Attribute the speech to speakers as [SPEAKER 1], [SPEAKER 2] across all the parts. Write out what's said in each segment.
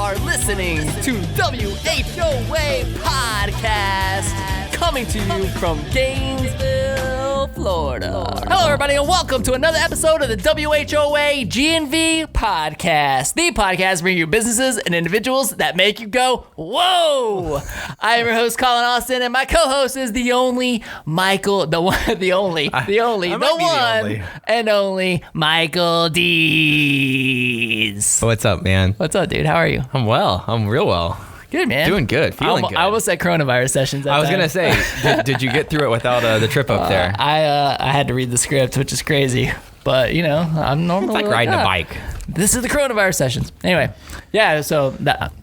[SPEAKER 1] are listening to WHOA Podcast, coming to you from Gainesville, Florida. Hello, everybody, and welcome to another episode of the WHOA GNV Podcast, the podcast bringing you businesses and individuals that make you go, whoa! I am your host, Collin Austin, and my co-host is the only Michael, the one and only Michael Dees.
[SPEAKER 2] What's up, man?
[SPEAKER 1] What's up, dude? How are you?
[SPEAKER 2] I'm well. I'm real well.
[SPEAKER 1] Good, man.
[SPEAKER 2] Doing good. Feeling good.
[SPEAKER 1] I almost said coronavirus sessions.
[SPEAKER 2] I was going to say, did you get through it without the trip up there?
[SPEAKER 1] I had to read the script, which is crazy. But, you know, I'm normally
[SPEAKER 2] it's like riding a bike.
[SPEAKER 1] This is the coronavirus sessions. Anyway, yeah, so,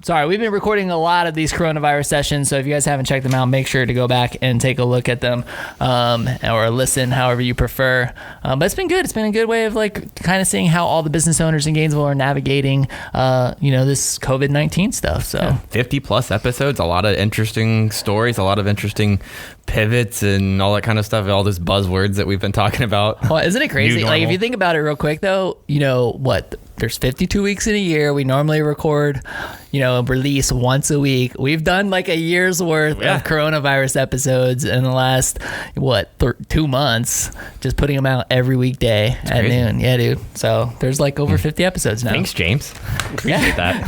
[SPEAKER 1] sorry, we've been recording a lot of these coronavirus sessions, so if you guys haven't checked them out, make sure to go back and take a look at them, or listen, however you prefer. But it's been good. It's been a good way of, like, kind of seeing how all the business owners in Gainesville are navigating, this COVID-19 stuff. So
[SPEAKER 2] 50-plus episodes, a lot of interesting stories, a lot of interesting pivots and all that kind of stuff, all those buzzwords that we've been talking about.
[SPEAKER 1] Well, isn't it crazy? Like, if you think about it real quick, though, you know, what? There's 52 weeks in a year. We normally record, release once a week. We've done like a year's worth of coronavirus episodes in the last, 2 months, just putting them out every weekday at noon. Yeah, dude. So there's like over 50 episodes now.
[SPEAKER 2] Thanks, James. Appreciate that.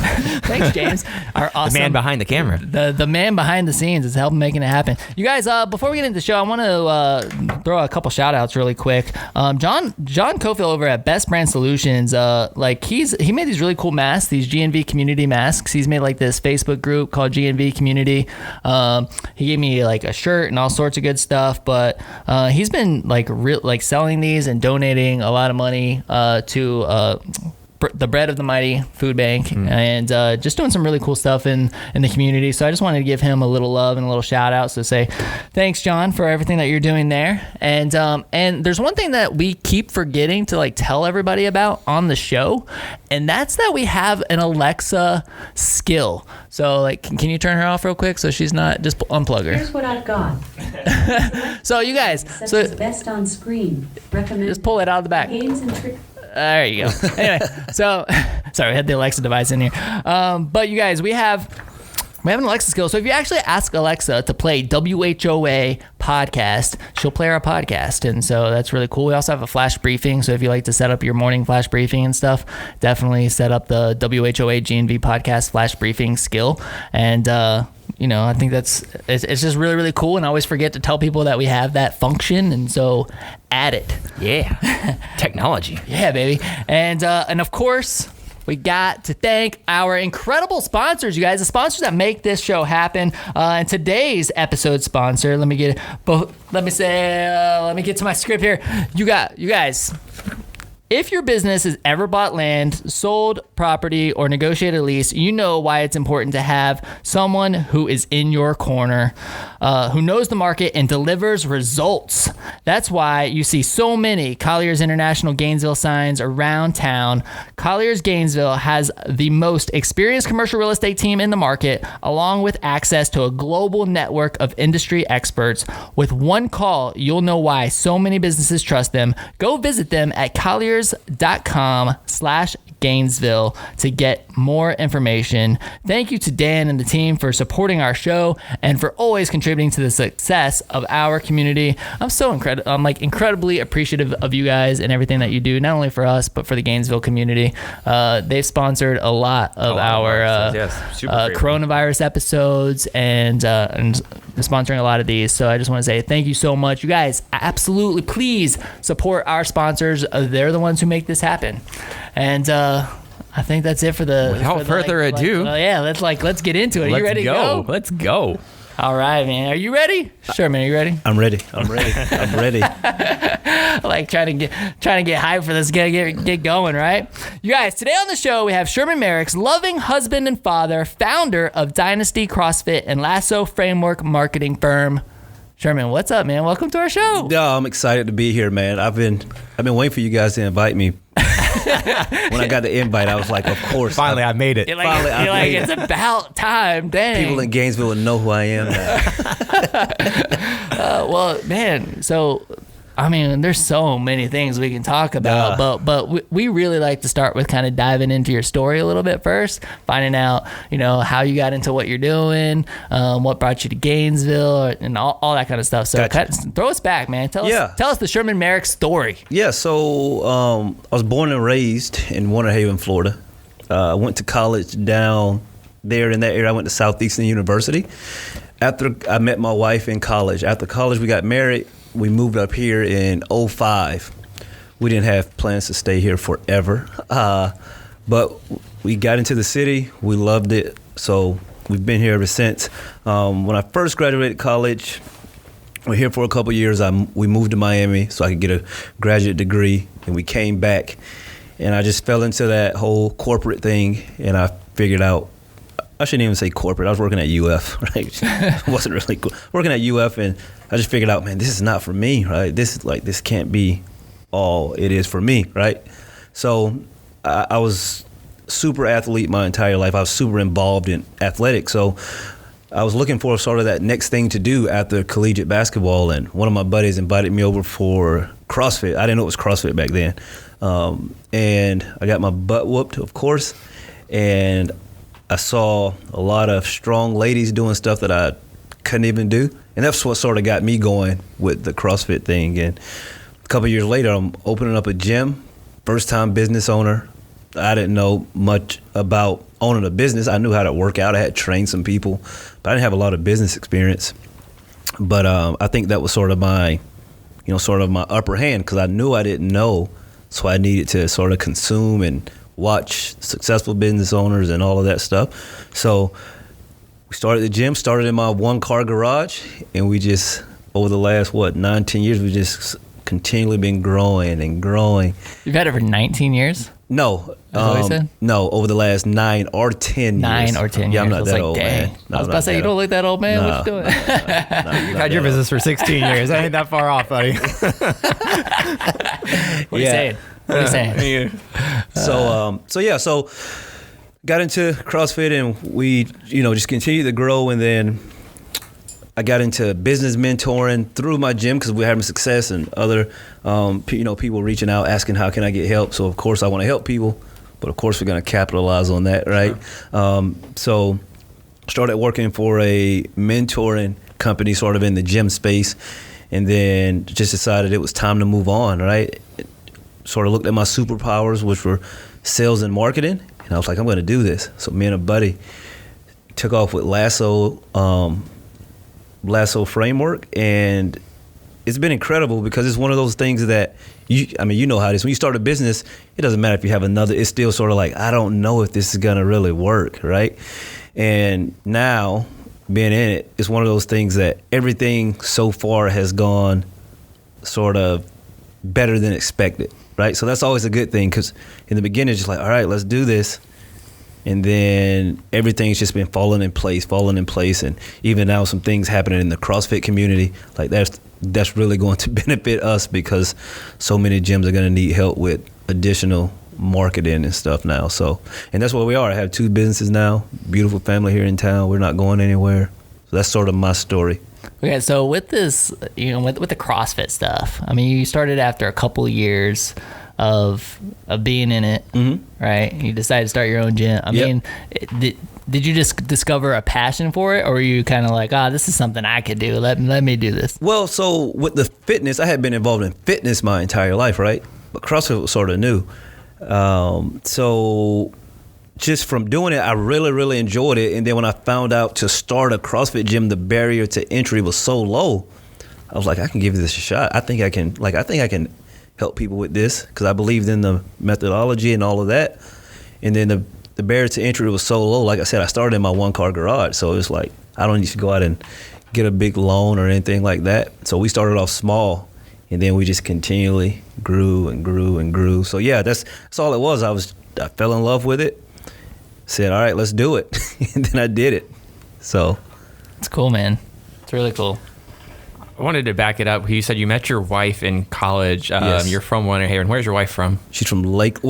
[SPEAKER 1] Thanks, James. Our awesome,
[SPEAKER 2] the man behind the camera.
[SPEAKER 1] The man behind the scenes is helping making it happen. You guys, before we get into the show, I want to throw a couple shout outs really quick. John Cofield over at Best Brand Solutions, he made these really cool masks, these GNV community masks. He's made like this Facebook group called GNV Community. He gave me like a shirt and all sorts of good stuff, but he's been like selling these and donating a lot of money to the Bread of the Mighty Food Bank, and just doing some really cool stuff in the community. So I just wanted to give him a little love and a little shout out. So say thanks, John, for everything that you're doing there. And there's one thing that we keep forgetting to like tell everybody about on the show, and that's that we have an Alexa skill. So like, can you turn her off real quick so she's not, just unplug her.
[SPEAKER 3] Here's what I've got.
[SPEAKER 1] So you guys,
[SPEAKER 3] best on screen. Recommend
[SPEAKER 1] just pull it out of the back.
[SPEAKER 3] Games and tricks.
[SPEAKER 1] There you go. Anyway, so sorry, I had the Alexa device in here. But you guys, we have an Alexa skill. So if you actually ask Alexa to play WHOA podcast, she'll play our podcast. And so that's really cool. We also have a flash briefing. So if you like to set up your morning flash briefing and stuff, definitely set up the WHOA GNV podcast flash briefing skill. And, I think it's just really, really cool. And I always forget to tell people that we have that function. And so add it.
[SPEAKER 2] Yeah. Technology.
[SPEAKER 1] Yeah, baby. And of course, we got to thank our incredible sponsors, you guys, the sponsors that make this show happen. And today's episode sponsor, let me get to my script here. You guys, if your business has ever bought land, sold property, or negotiated a lease, you know why it's important to have someone who is in your corner, who knows the market and delivers results. That's why you see so many Colliers International Gainesville signs around town. Colliers Gainesville has the most experienced commercial real estate team in the market, along with access to a global network of industry experts. With one call, you'll know why so many businesses trust them. Go visit them at colliers.com/Gainesville to get more information. Thank you to Dan and the team for supporting our show and for always contributing to the success of our community. I'm incredibly appreciative of you guys and everything that you do, not only for us but for the Gainesville community. They've sponsored a lot of our coronavirus episodes and sponsoring a lot of these. So I just want to say thank you so much. You guys, absolutely, please support our sponsors. They're the ones who make this happen. And I think that's it for the.
[SPEAKER 2] Without further ado,
[SPEAKER 1] let's get into it. Are you ready to go?
[SPEAKER 2] Let's go.
[SPEAKER 1] All right, man. Are you ready? Sherman, are you ready?
[SPEAKER 4] I'm ready. I'm ready.
[SPEAKER 1] Like trying to get hyped for this. Get going, right? You guys, today on the show we have Sherman Merricks, loving husband and father, founder of Dynasty CrossFit and Lasso Framework marketing firm. Sherman, what's up, man? Welcome to our show.
[SPEAKER 4] No, I'm excited to be here, man. I've been waiting for you guys to invite me. When I got the invite, I was like, of course.
[SPEAKER 2] Finally, I made it.
[SPEAKER 1] It's about time. Dang.
[SPEAKER 4] People in Gainesville would know who I am now.
[SPEAKER 1] Well, man, so I mean, there's so many things we can talk about, but we really like to start with kind of diving into your story a little bit first, finding out, how you got into what you're doing, what brought you to Gainesville, and all that kind of stuff. So throw us back, man. Tell us the Sherman Merricks story.
[SPEAKER 4] Yeah, so I was born and raised in Winter Haven, Florida. I went to college down there in that area. I went to Southeastern University. After I met my wife in college, after college we got married. We moved up here in 2005. We didn't have plans to stay here forever, but we got into the city. We loved it, so we've been here ever since. When I first graduated college, we were here for a couple years. We moved to Miami so I could get a graduate degree, and we came back, and I just fell into that whole corporate thing, and I figured out, I shouldn't even say corporate. I was working at UF, right? It wasn't really cool. Working at UF, and I just figured out, man, this is not for me, right? This can't be all it is for me, right? So I was super athlete my entire life. I was super involved in athletics. So I was looking for sort of that next thing to do after collegiate basketball, and one of my buddies invited me over for CrossFit. I didn't know it was CrossFit back then. And I got my butt whooped, of course, and I saw a lot of strong ladies doing stuff that I couldn't even do. And that's what sort of got me going with the CrossFit thing. And a couple of years later, I'm opening up a gym, first-time business owner. I didn't know much about owning a business. I knew how to work out. I had trained some people, but I didn't have a lot of business experience. But I think that was sort of my upper hand, because I knew I didn't know, so I needed to sort of consume and watch successful business owners and all of that stuff. So we started the gym, started in my one-car garage, and we just, over the last, 9-10 years, we just continually been growing and growing.
[SPEAKER 1] You've had it for 19 years?
[SPEAKER 4] No.
[SPEAKER 1] That's what you said?
[SPEAKER 4] No, over the last 9 or 10 years.
[SPEAKER 1] 9 or 10 years.
[SPEAKER 4] Yeah, I'm not that old,
[SPEAKER 1] dang.
[SPEAKER 4] man.
[SPEAKER 1] I was about to say, you don't look that old, man. What you doing?
[SPEAKER 2] You've had your business for 16 years. I ain't that far off, buddy.
[SPEAKER 1] What are you saying? What are you saying?
[SPEAKER 4] So got into CrossFit, and we, just continued to grow. And then I got into business mentoring through my gym because we were having success, and other, people reaching out asking how can I get help. So of course I want to help people, but of course we're going to capitalize on that, right? Sure. So started working for a mentoring company, sort of in the gym space, and then just decided it was time to move on, right? Sort of looked at my superpowers, which were sales and marketing, and I was like, I'm going to do this. So me and a buddy took off with Lasso framework, and it's been incredible because it's one of those things that you know how it is. When you start a business, it doesn't matter if you have another, it's still sort of like, I don't know if this is going to really work, right? And now being in it, it's one of those things that everything so far has gone sort of better than expected, right? So that's always a good thing, because in the beginning, it's just like, all right, let's do this. And then everything's just been falling in place. And even now, some things happening in the CrossFit community, like that's really going to benefit us, because so many gyms are going to need help with additional marketing and stuff now. So, and that's where we are. I have 2 businesses now, beautiful family here in town. We're not going anywhere. So that's sort of my story.
[SPEAKER 1] Okay, so with this, with the CrossFit stuff, I mean, you started after a couple of years of being in it, right? You decided to start your own gym. I mean, did you just discover a passion for it, or were you kind of like, this is something I could do. Let me do this.
[SPEAKER 4] Well, so with the fitness, I had been involved in fitness my entire life, right? But CrossFit was sort of new. So just from doing it, I really, really enjoyed it. And then when I found out to start a CrossFit gym, the barrier to entry was so low. I was like, I can give this a shot. I think I can help people with this, because I believed in the methodology and all of that. And then the barrier to entry was so low. Like I said, I started in my one-car garage, so it was like I don't need to go out and get a big loan or anything like that. So we started off small, and then we just continually grew and grew and grew. So yeah, that's all it was. I fell in love with it, said, all right, let's do it. And then I did it. So
[SPEAKER 1] it's cool, man. It's really cool.
[SPEAKER 2] I wanted to back it up. You said you met your wife in college.
[SPEAKER 4] Yes.
[SPEAKER 2] You're from Winter Haven. Where's your wife from?
[SPEAKER 4] She's from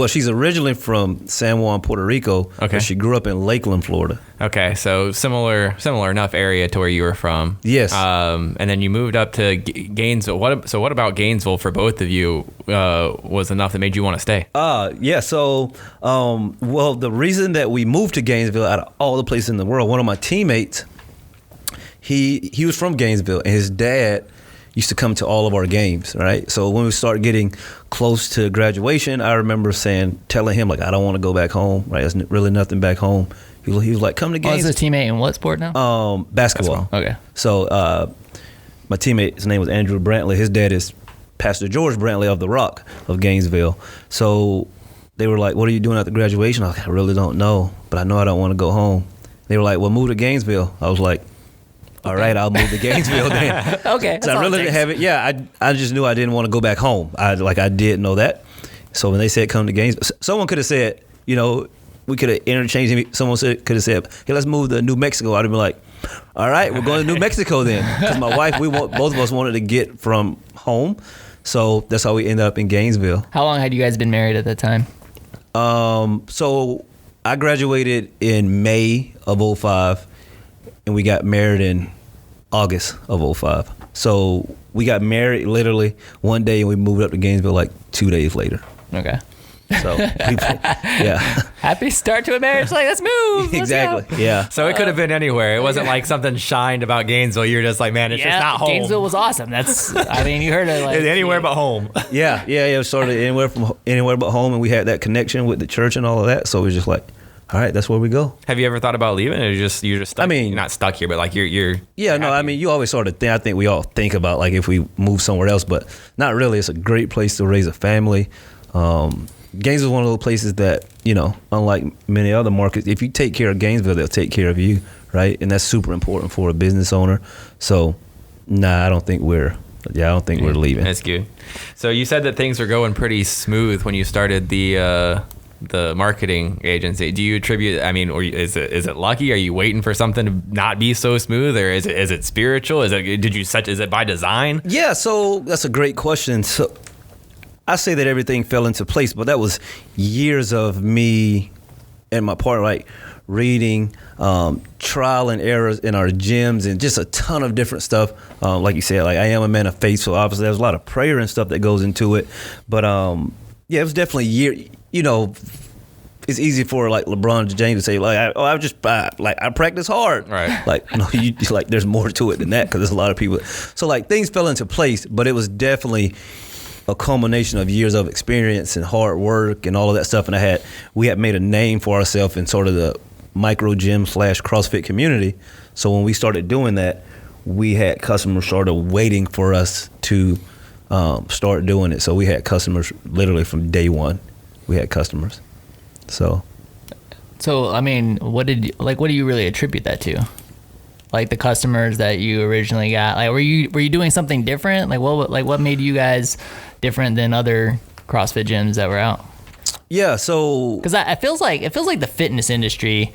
[SPEAKER 4] she's originally from San Juan, Puerto Rico.
[SPEAKER 2] Okay.
[SPEAKER 4] But she grew up in Lakeland, Florida.
[SPEAKER 2] Okay, so similar enough area to where you were from.
[SPEAKER 4] Yes.
[SPEAKER 2] And then you moved up to Gainesville. What about Gainesville for both of you was enough that made you want to stay?
[SPEAKER 4] Yeah. So, well, the reason that we moved to Gainesville out of all the places in the world, one of my teammates, he was from Gainesville, and his dad used to come to all of our games, right? So when we started getting close to graduation, I remember telling him, like, I don't want to go back home, right? There's really nothing back home. He was like, come to Gainesville.
[SPEAKER 1] What's his teammate in what sport now?
[SPEAKER 4] Basketball.
[SPEAKER 1] Okay.
[SPEAKER 4] So my teammate, his name was Andrew Brantley. His dad is Pastor George Brantley of the Rock of Gainesville. So they were like, what are you doing after graduation? I was like, I really don't know, but I know I don't want to go home. They were like, well, move to Gainesville. I was like, all right, I'll move to Gainesville then.
[SPEAKER 1] Okay.
[SPEAKER 4] So I really didn't have it. Yeah, I just knew I didn't want to go back home. I did know that. So when they said come to Gainesville, someone could have said, we could have interchanged. Someone could have said, hey, let's move to New Mexico. I'd have been like, all right, we're going to New Mexico then. Because my wife, both of us wanted to get from home. So that's how we ended up in Gainesville.
[SPEAKER 1] How long had you guys been married at that time?
[SPEAKER 4] So I graduated in May of 2005. And we got married in August of 2005. So we got married literally one day, and we moved up to Gainesville like 2 days later.
[SPEAKER 1] Okay.
[SPEAKER 4] So, yeah.
[SPEAKER 1] Happy start to a marriage. Like, let's move. Let's
[SPEAKER 4] Exactly.
[SPEAKER 1] go.
[SPEAKER 4] Yeah.
[SPEAKER 2] So it could have been anywhere. It wasn't like something shined about Gainesville. You're just like, man, it's just not home.
[SPEAKER 1] Gainesville was awesome. You heard it. Like,
[SPEAKER 2] It's anywhere but home.
[SPEAKER 4] Yeah. It started anywhere but home, and we had that connection with the church and all of that. So it was just like, all right, that's where we go.
[SPEAKER 2] Have you ever thought about leaving, or you're just stuck?
[SPEAKER 4] I mean,
[SPEAKER 2] you're not stuck here, but like you're.
[SPEAKER 4] Yeah, no, I mean, you always sort of think. I think we all think about like if we move somewhere else, but not really. It's a great place to raise a family. Gainesville is one of those places that, unlike many other markets, if you take care of Gainesville, they'll take care of you, right? And that's super important for a business owner. So, I don't think we're leaving.
[SPEAKER 2] That's good. So you said that things were going pretty smooth when you started the marketing agency. Do you attribute? I mean, or is it lucky? Are you waiting for something to not be so smooth, or is it spiritual? Is it by design?
[SPEAKER 4] Yeah, so that's a great question. So I say that everything fell into place, but that was years of me and my partner, like reading, trial and errors in our gyms, and just a ton of different stuff. Like you said, like I am a man of faith, so obviously there's a lot of prayer and stuff that goes into it. But it was definitely it's easy for like LeBron James to say like, I practice hard.
[SPEAKER 2] Right.
[SPEAKER 4] Like, no, there's more to it than that, because there's a lot of people. So like things fell into place, but it was definitely a culmination of years of experience and hard work and all of that stuff. And we had made a name for ourselves in sort of the micro gym / CrossFit community. So when we started doing that, we had customers sort of waiting for us to start doing it. So we had customers literally from day one. We had customers. So
[SPEAKER 1] I mean, what do you really attribute that to? Like the customers that you originally got, like were you doing something different? Like what made you guys different than other CrossFit gyms that were out?
[SPEAKER 4] Yeah, so
[SPEAKER 1] because it feels like the fitness industry,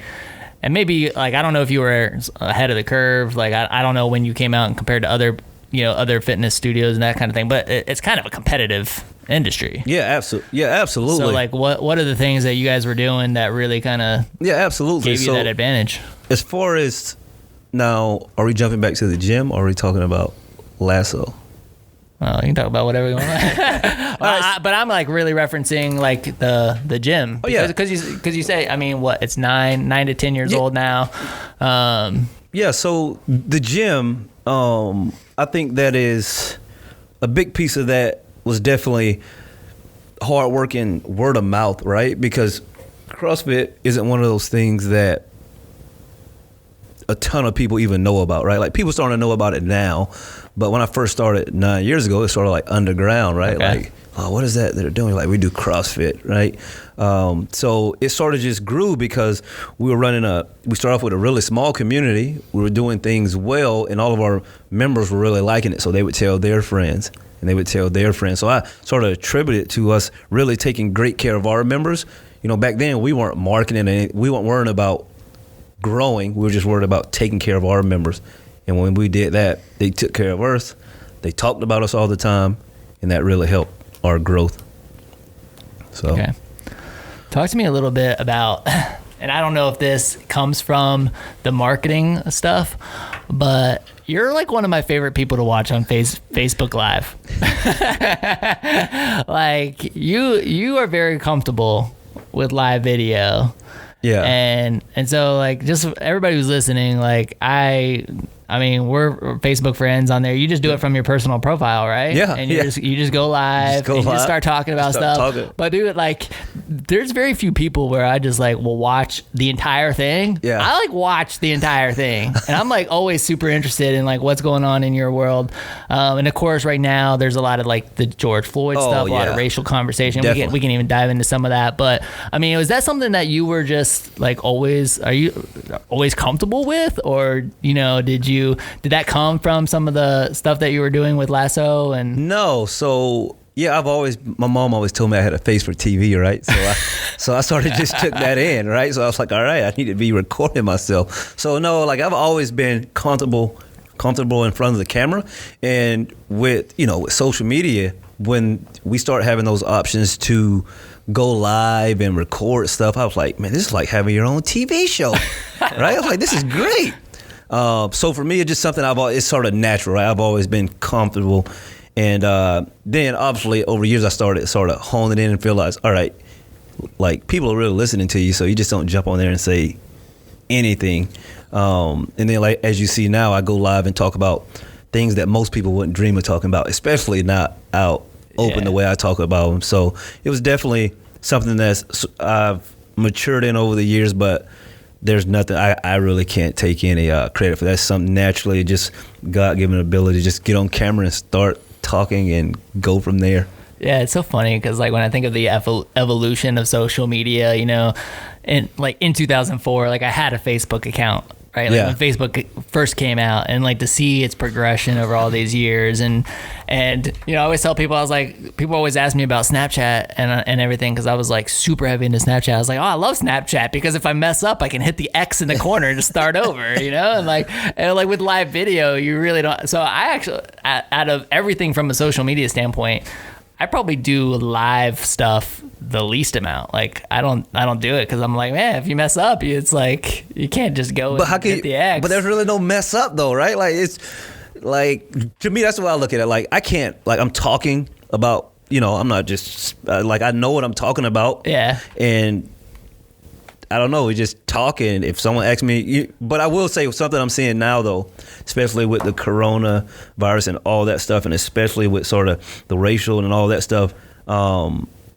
[SPEAKER 1] and maybe like I don't know if you were ahead of the curve. Like I don't know when you came out and compared to other fitness studios and that kind of thing. But it's kind of a competitive industry.
[SPEAKER 4] Yeah, absolutely.
[SPEAKER 1] So like what are the things that you guys were doing that really kind of
[SPEAKER 4] absolutely
[SPEAKER 1] gave you that advantage?
[SPEAKER 4] As far as now, are we jumping back to the gym, or are we talking about Lasso?
[SPEAKER 1] Oh, you can talk about whatever you want. But I'm like really referencing like the gym.
[SPEAKER 4] Oh yeah,
[SPEAKER 1] because you say, I mean, what, it's 9 to 10 years old now.
[SPEAKER 4] Yeah, so the gym, I think that is a big piece of that was definitely hard work and word of mouth, right? Because CrossFit isn't one of those things that a ton of people even know about, right? Like people starting to know about it now, but when I first started 9 years ago, it's sort of like underground, right?
[SPEAKER 1] Okay.
[SPEAKER 4] Like, oh, what is that they're doing? Like we do CrossFit, right? So it sort of just grew because we started off with a really small community. We were doing things well, and all of our members were really liking it. So they would tell their friends, and they would tell their friends. So I sort of attribute it to us really taking great care of our members. Back then we weren't marketing, and we weren't worrying about growing. We were just worried about taking care of our members. And when we did that, they took care of us. They talked about us all the time, and that really helped our growth. So,
[SPEAKER 1] Okay. Talk to me a little bit about, and I don't know if this comes from the marketing stuff, but you're like one of my favorite people to watch on Facebook Live. Like you are very comfortable with live video.
[SPEAKER 4] yeah.
[SPEAKER 1] And so like just everybody who's listening, like I mean, we're Facebook friends on there. You just do it from your personal profile, right?
[SPEAKER 4] Yeah,
[SPEAKER 1] And you just go live and you just start talking about stuff.
[SPEAKER 4] Talking.
[SPEAKER 1] But dude, like, there's very few people where I just like will watch the entire thing.
[SPEAKER 4] Yeah.
[SPEAKER 1] I like watch the entire thing, and I'm like always super interested in like what's going on in your world. And of course, right now there's a lot of like the George Floyd stuff, a lot of racial conversation.
[SPEAKER 4] Definitely.
[SPEAKER 1] We can even dive into some of that. But I mean, was that something that you were just like always? Are you always comfortable with, or did that come from some of the stuff that you were doing with Lasso? And
[SPEAKER 4] No, so yeah, my mom always told me I had a face for TV, right? So I sort of just took that in, right? So I was like, all right, I need to be recording myself. So no, like I've always been comfortable in front of the camera, and with social media, when we start having those options to go live and record stuff, I was like, man, this is like having your own TV show, right? I was like, this is great. So for me, it's just something it's sort of natural, right? I've always been comfortable. And then obviously over years, I started sort of honing in and realized, all right, like people are really listening to you. So you just don't jump on there and say anything. And then like, as you see now, I go live and talk about things that most people wouldn't dream of talking about, especially not out open the way I talk about them. So it was definitely something I've matured in over the years, but there's nothing, I really can't take any credit for that. It's something naturally, just God-given ability to just get on camera and start talking and go from there.
[SPEAKER 1] yeah, it's so funny because like when I think of the evolution of social media, in 2004, like I had a Facebook account, right? Like when Facebook first came out, and like to see its progression over all these years, and I always tell people, I was like, people always ask me about Snapchat and everything, because I was like super heavy into Snapchat. I was like, oh, I love Snapchat because if I mess up, I can hit the X in the corner and just start over, and like with live video, you really don't. So I actually, out of everything from a social media standpoint, I probably do live stuff the least amount. Like I don't do it because I'm like, man, if you mess up, it's like you can't just go and hit the X.
[SPEAKER 4] But there's really no mess up though, right? Like it's like, to me, that's the way I look at it. Like I can't, like I'm talking about, I'm not just like, I know what I'm talking about.
[SPEAKER 1] Yeah.
[SPEAKER 4] And I don't know, we're just talking. If someone asks me, but I will say something I'm seeing now though, especially with the coronavirus and all that stuff, and especially with sort of the racial and all that stuff,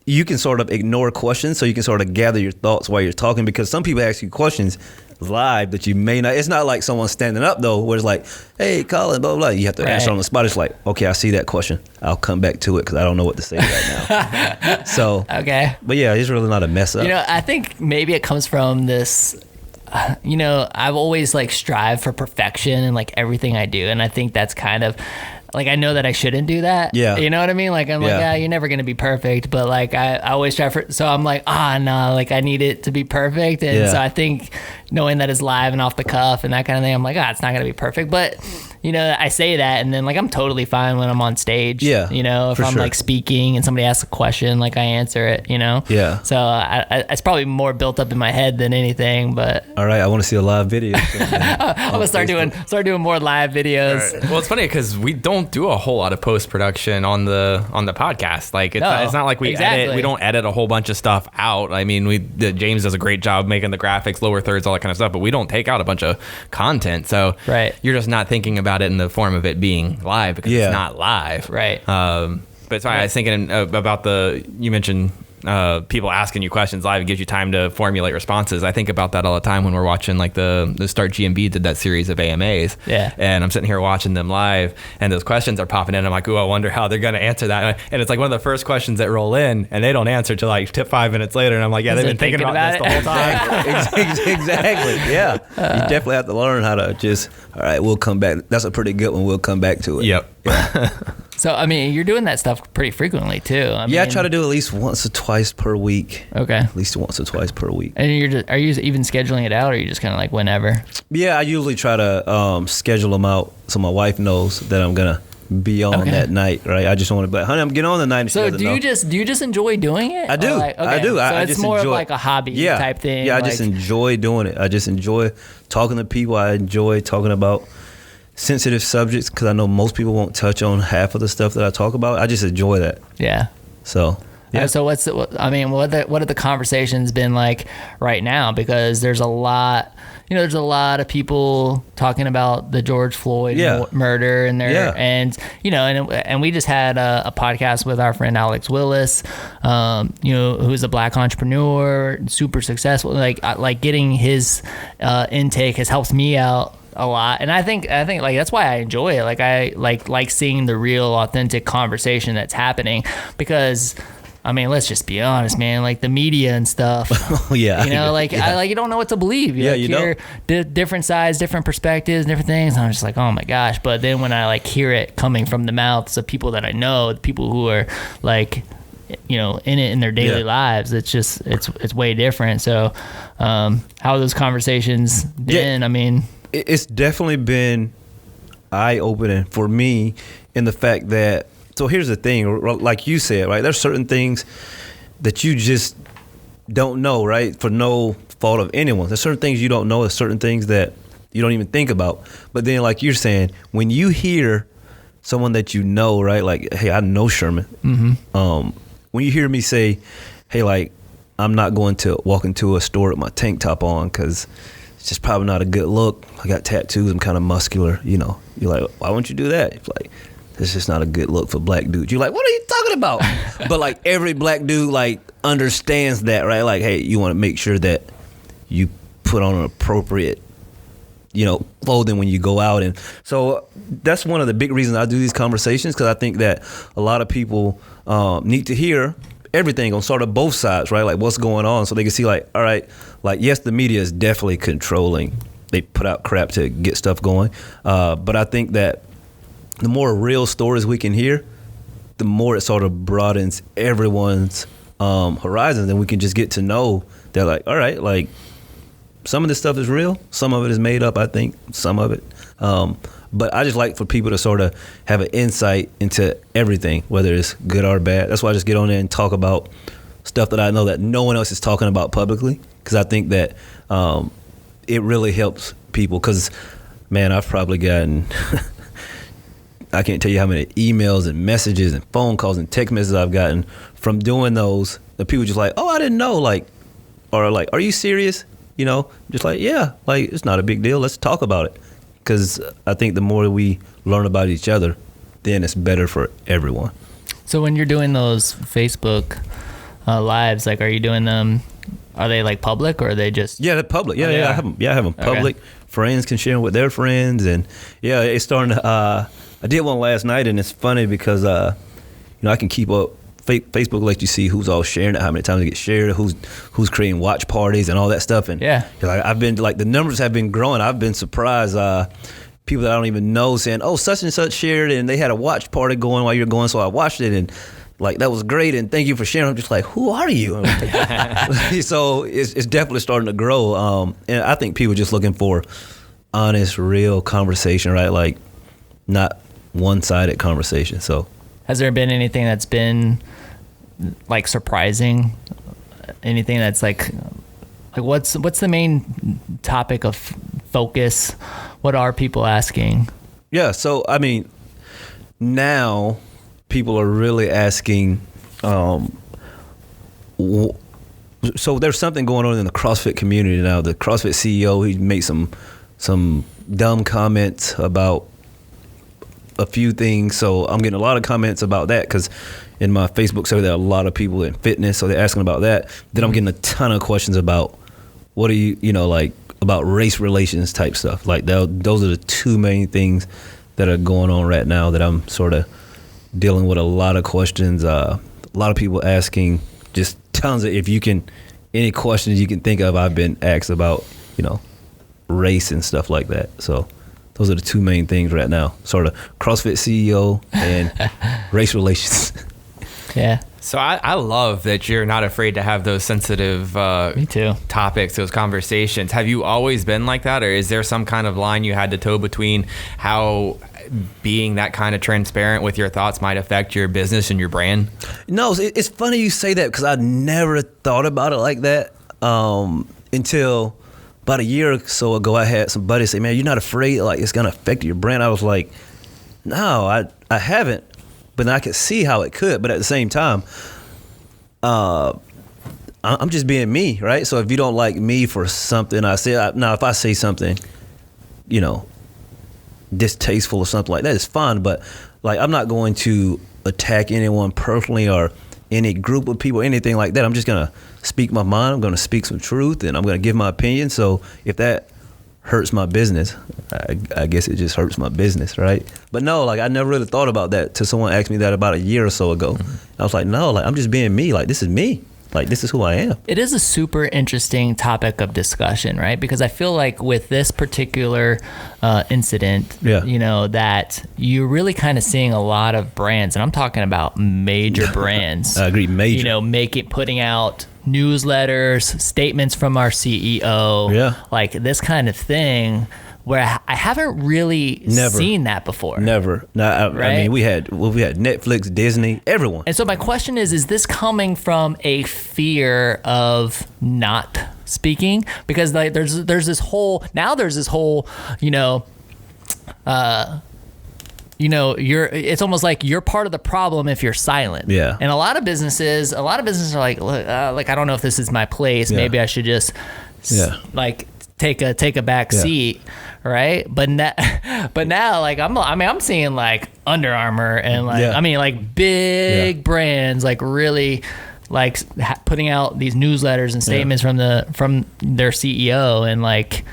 [SPEAKER 4] you can sort of ignore questions, so you can sort of gather your thoughts while you're talking, because some people ask you questions live that you may not. It's not like someone standing up though, where it's like, hey, Collin, blah, blah, blah. You have to answer on the spot. It's like, okay, I see that question. I'll come back to it because I don't know what to say right now. So,
[SPEAKER 1] okay.
[SPEAKER 4] But yeah, it's really not a mess up.
[SPEAKER 1] I think maybe it comes from this, I've always like strived for perfection in like everything I do. And I think that's kind of, like, I know that I shouldn't do that. Yeah. You know what I mean? Like, I'm like, you're never going to be perfect. But, like, I always try so I'm like, no, like, I need it to be perfect. And so I think knowing that it's live and off the cuff and that kind of thing, I'm like, it's not going to be perfect. But, I say that, and then, like, I'm totally fine when I'm on stage. Yeah. If I'm, like, speaking and somebody asks a question, like, I answer it, Yeah. So it's probably more built up in my head than anything, but.
[SPEAKER 4] All right, I want to see a live video.
[SPEAKER 1] I'm going to start doing more live videos.
[SPEAKER 2] Right. Well, it's funny because we don't do a whole lot of post-production on the podcast. Like, it's not like we edit. We don't edit a whole bunch of stuff out. I mean, James does a great job making the graphics, lower thirds, all that kind of stuff, but we don't take out a bunch of content. So you're just not thinking about it in the form of it being live because it's not live. Right. But sorry, I was thinking about you mentioned people asking you questions live. It gives you time to formulate responses. I think about that all the time when we're watching, like the Start GNV did that series of AMAs. Yeah. And I'm sitting here watching them live, and those questions are popping in. I'm like, ooh, I wonder how they're going to answer that. And it's like one of the first questions that roll in, and they don't answer till like 5 minutes later. And I'm like, yeah, they've been thinking about this the whole time.
[SPEAKER 4] Exactly. Yeah. You definitely have to learn how to just, all right, we'll come back. That's a pretty good one. We'll come back to it.
[SPEAKER 2] Yep.
[SPEAKER 4] Yeah.
[SPEAKER 1] So, I mean, you're doing that stuff pretty frequently, too. I
[SPEAKER 4] try to do at least once or twice per week.
[SPEAKER 1] Okay.
[SPEAKER 4] At least once or twice per week.
[SPEAKER 1] And are you even scheduling it out, or are you just kind of like whenever?
[SPEAKER 4] Yeah, I usually try to schedule them out so my wife knows that I'm going to be on
[SPEAKER 1] Okay.
[SPEAKER 4] that night, right? I just want to be like, honey, I'm getting on tonight. And she
[SPEAKER 1] So
[SPEAKER 4] doesn't
[SPEAKER 1] do
[SPEAKER 4] know.
[SPEAKER 1] you just enjoy doing it?
[SPEAKER 4] I do.
[SPEAKER 1] Or like,
[SPEAKER 4] I do.
[SPEAKER 1] So
[SPEAKER 4] I
[SPEAKER 1] it's
[SPEAKER 4] just
[SPEAKER 1] more
[SPEAKER 4] enjoy
[SPEAKER 1] of like a hobby type thing.
[SPEAKER 4] Yeah, I
[SPEAKER 1] like,
[SPEAKER 4] just enjoy doing it. I just enjoy talking to people. I enjoy talking about sensitive subjects because I know most people won't touch on half of the stuff that I talk about. I just enjoy that.
[SPEAKER 1] yeah.
[SPEAKER 4] So yeah.
[SPEAKER 1] So what have the conversations been like right now? Because there's a lot, there's a lot of people talking about the George Floyd murder and and we just had a podcast with our friend Alex Willis, who's a black entrepreneur, super successful. Like getting his intake has helped me out a lot, and I think like that's why I enjoy it. Like I like seeing the real authentic conversation that's happening because. I mean, let's just be honest, man. Like the media and stuff.
[SPEAKER 4] Yeah.
[SPEAKER 1] You don't know what to believe. You hear different sides, different perspectives, different things. And I'm just like, oh my gosh. But then when I hear it coming from the mouths of people that I know, the people who are in it in their daily lives, it's way different. So, how have those conversations been? I mean,
[SPEAKER 4] it's definitely been eye-opening for me in the fact that. So here's the thing, like you said, right? There's certain things that you just don't know, right? For no fault of anyone. There's certain things you don't know. There's certain things that you don't even think about. But then, like you're saying, when you hear someone that you know, right? Like, hey, I know Sherman. Mm-hmm. When you hear me say, hey, like, I'm not going to walk into a store with my tank top on because it's just probably not a good look. I got tattoos. I'm kind of muscular. You're like, why won't you do that? It's like, it's just not a good look for black dudes. You're like, what are you talking about? But like every black dude understands that, right? Like, hey, you want to make sure that you put on an appropriate, clothing when you go out. And so that's one of the big reasons I do these conversations because I think that a lot of people need to hear everything on sort of both sides, right? Like what's going on so they can see like, all right, like, yes, the media is definitely controlling. They put out crap to get stuff going. But I think that the more real stories we can hear, the more it sort of broadens everyone's horizons, and we can just get to know that, like, all right, like some of this stuff is real, some of it is made up. I think some of it, but I just like for people to sort of have an insight into everything, whether it's good or bad. That's why I just get on there and talk about stuff that I know that no one else is talking about publicly, because I think that it really helps people. Because, man, I've probably gotten. I can't tell you how many emails and messages and phone calls and text messages I've gotten from doing those. The people just like, oh, I didn't know, or like, are you serious? Just like, yeah, like it's not a big deal. Let's talk about it. Because I think the more we learn about each other, then it's better for everyone.
[SPEAKER 1] So when you're doing those Facebook lives, like, are you doing them? Are they like public or are they just?
[SPEAKER 4] Yeah, they're public. Yeah, I have them public.
[SPEAKER 1] Okay.
[SPEAKER 4] Friends can share them with their friends, and yeah, it's starting to. I did one last night, and it's funny because I can keep up. Facebook lets you see who's all sharing it, how many times it gets shared, who's creating watch parties and all that stuff. And I've been the numbers have been growing. I've been surprised. People that I don't even know saying, "Oh, such and such shared it, and they had a watch party going while you're going, so I watched it, and like that was great, and thank you for sharing." I'm just like, who are you? So it's definitely starting to grow, and I think people are just looking for honest, real conversation, right? Like not one-sided conversation. So
[SPEAKER 1] has there been anything that's been like surprising? Anything that's like what's the main topic of focus? What are people asking?
[SPEAKER 4] Yeah, so I mean, now people are really asking. So there's something going on in the CrossFit community now. The CrossFit CEO, he made some dumb comments about a few things. So I'm getting a lot of comments about that because in my Facebook survey, there are a lot of people in fitness, so they're asking about that. Then I'm getting a ton of questions about what are you like about race relations type stuff. Like those are the two main things that are going on right now that I'm sort of dealing with. A lot of questions, a lot of people asking just tons of, any questions you can think of, I've been asked about, race and stuff like that. So those are the two main things right now, sort of CrossFit CEO and race relations.
[SPEAKER 1] Yeah.
[SPEAKER 2] So I love that you're not afraid to have those sensitive
[SPEAKER 1] Me too.
[SPEAKER 2] topics, those conversations. Have you always been like that, or is there some kind of line you had to toe between how being that kind of transparent with your thoughts might affect your business and your brand?
[SPEAKER 4] No, it's funny you say that because I never thought about it like that until about a year or so ago. I had some buddies say, "Man, you're not afraid like it's gonna affect your brand?" I was like, "No, I haven't, but I could see how it could." But at the same time, I'm just being me, right? So if you don't like me for something I say, now if I say something, you know, distasteful or something like that, it's fine. But like, I'm not going to attack anyone personally or any group of people, anything like that. I'm just gonna speak my mind. I'm gonna speak some truth, and I'm gonna give my opinion. So if that hurts my business, I guess it just hurts my business, right? But no, like, I never really thought about that till someone asked me that about a year or so ago. Mm-hmm. I was like, no, like, I'm just being me. Like, this is me. Like, this is who I am.
[SPEAKER 1] It is a super interesting topic of discussion, right? Because I feel like with this particular incident, you know, that you're really kind of seeing a lot of brands, and I'm talking about major brands.
[SPEAKER 4] I agree, major.
[SPEAKER 1] You know, putting out newsletters, statements from our CEO, like this kind of thing, where I haven't really seen that before.
[SPEAKER 4] Never. No, I mean, we had Netflix, Disney, everyone.
[SPEAKER 1] And so my question is this coming from a fear of not speaking? Because like there's this whole, it's almost like you're part of the problem if you're silent.
[SPEAKER 4] Yeah.
[SPEAKER 1] And a lot of businesses are like, look, like, I don't know if this is my place. Yeah. Maybe I should just like take a back seat. Right. But now like I'm seeing like Under Armour and like, I mean, like big brands, like really like putting out these newsletters and statements from their CEO. And like,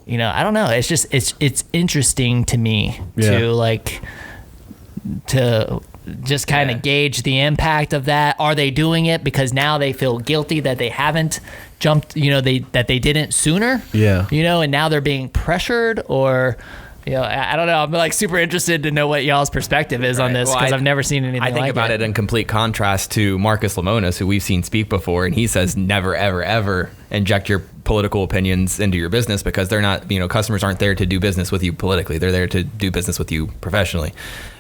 [SPEAKER 1] you know, I don't know. It's just, it's interesting to me to just kind of gauge the impact of that. Are they doing it because now they feel guilty that they haven't jumped, you know, that they didn't sooner? Yeah. You know, and now they're being pressured, or, you know, I don't know. I'm like super interested to know what y'all's perspective is on this, because I've never seen anything like it.
[SPEAKER 2] I think about it in complete contrast to Marcus Lemonis, who we've seen speak before, and he says never, ever, ever inject your political opinions into your business, because they're not, you know, customers aren't there to do business with you politically. They're there to do business with you professionally.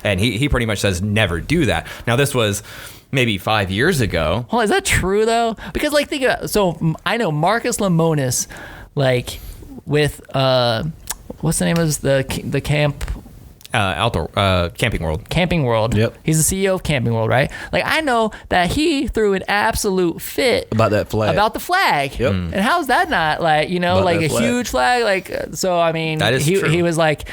[SPEAKER 2] And he pretty much says never do that. Now, this was maybe 5 years ago.
[SPEAKER 1] Well, is that true though? Because like, think about it. So I know Marcus Lemonis, like with what's the name of the camp?
[SPEAKER 2] Camping World.
[SPEAKER 1] Camping World.
[SPEAKER 4] Yep.
[SPEAKER 1] He's the CEO of Camping World, right? Like, I know that he threw an absolute fit
[SPEAKER 4] about that flag.
[SPEAKER 1] About the flag. Yep. And how's that not like, you know, about like a huge flag? Like, so I mean,
[SPEAKER 2] that is true.
[SPEAKER 1] He was like,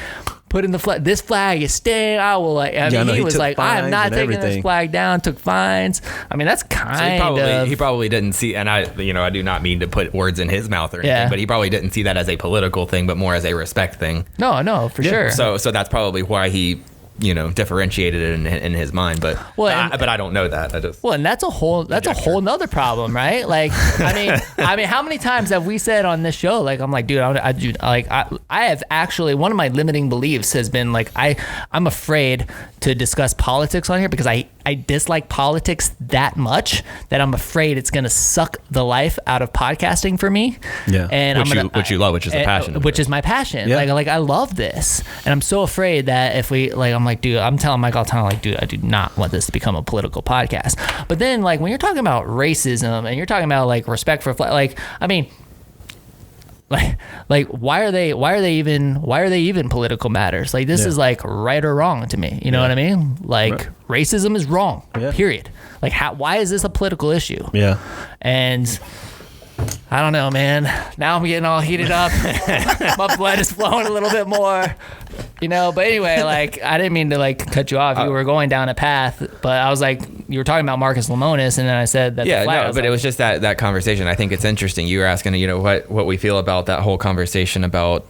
[SPEAKER 1] putting the flag, this flag is staying. I will like. I mean, he was like, I am not taking this flag down. Took fines. I mean, that's kind of.
[SPEAKER 2] He probably didn't see, and I do not mean to put words in his mouth or anything, but he probably didn't see that as a political thing, but more as a respect thing.
[SPEAKER 1] No, for sure.
[SPEAKER 2] So that's probably why he, you know, differentiated it in his mind, but I don't know that.
[SPEAKER 1] And that's a whole nother problem, right? Like, I mean, how many times have we said on this show, like, I'm like, dude, I have actually, one of my limiting beliefs has been like, I'm afraid to discuss politics on here because I dislike politics that much that I'm afraid it's gonna suck the life out of podcasting for me. Yeah, and
[SPEAKER 2] which you love, which is a passion,
[SPEAKER 1] which is my passion. Yeah. Like I love this, and I'm so afraid that if we like, I'm like, dude, I'm telling Mike all the time, like, dude, I do not want this to become a political podcast. But then, like, when you're talking about racism and you're talking about like respect for like, I mean, like why are they even political matters? Like, this is like right or wrong to me. You know what I mean? Like, racism is wrong. Yeah. Period. Like, why is this a political issue? Yeah. And I don't know, man. Now I'm getting all heated up. My blood is flowing a little bit more, you know. But anyway, like, I didn't mean to like cut you off. You were going down a path, but I was like, you were talking about Marcus Lemonis, and then I said that.
[SPEAKER 2] Yeah, no, but it was just that conversation. I think it's interesting. You were asking, you know, what we feel about that whole conversation about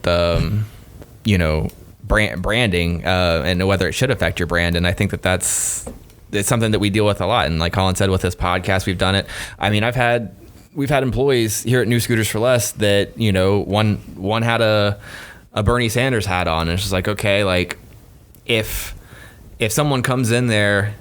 [SPEAKER 2] you know, branding and whether it should affect your brand. And I think it's something that we deal with a lot. And like Collin said, with this podcast, we've done it. I mean, we've had employees here at New Scooters for Less that, you know, one had a Bernie Sanders hat on, and it's just like, okay, like if someone comes in there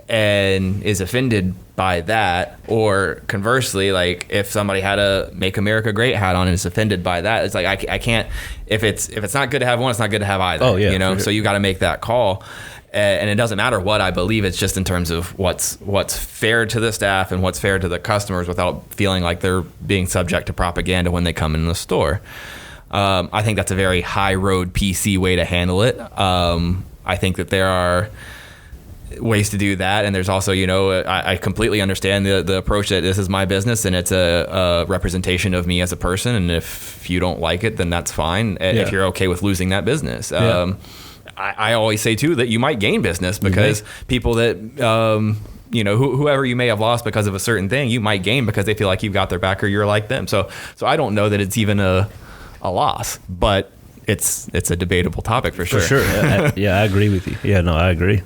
[SPEAKER 2] and is offended by that, or conversely, like if somebody had a Make America Great hat on and is offended by that, it's like I can't, if it's not good to have one, it's not good to have either.
[SPEAKER 4] Oh, yeah,
[SPEAKER 2] you know,
[SPEAKER 4] for sure.
[SPEAKER 2] so you got to make that call. And it doesn't matter what I believe, it's just in terms of what's fair to the staff and what's fair to the customers without feeling like they're being subject to propaganda when they come in the store. I think that's a very high road PC way to handle it. I think that there are ways to do that, and there's also, you know, I completely understand the approach that this is my business and it's a representation of me as a person, and if you don't like it, then that's fine. If you're okay with losing that business. I always say too that you might gain business because people that you know, whoever you may have lost because of a certain thing, you might gain because they feel like you've got their back or you're like them. So I don't know that it's even a loss, but it's a debatable topic for sure.
[SPEAKER 4] For sure. Yeah, I agree with you. Yeah, no, I agree.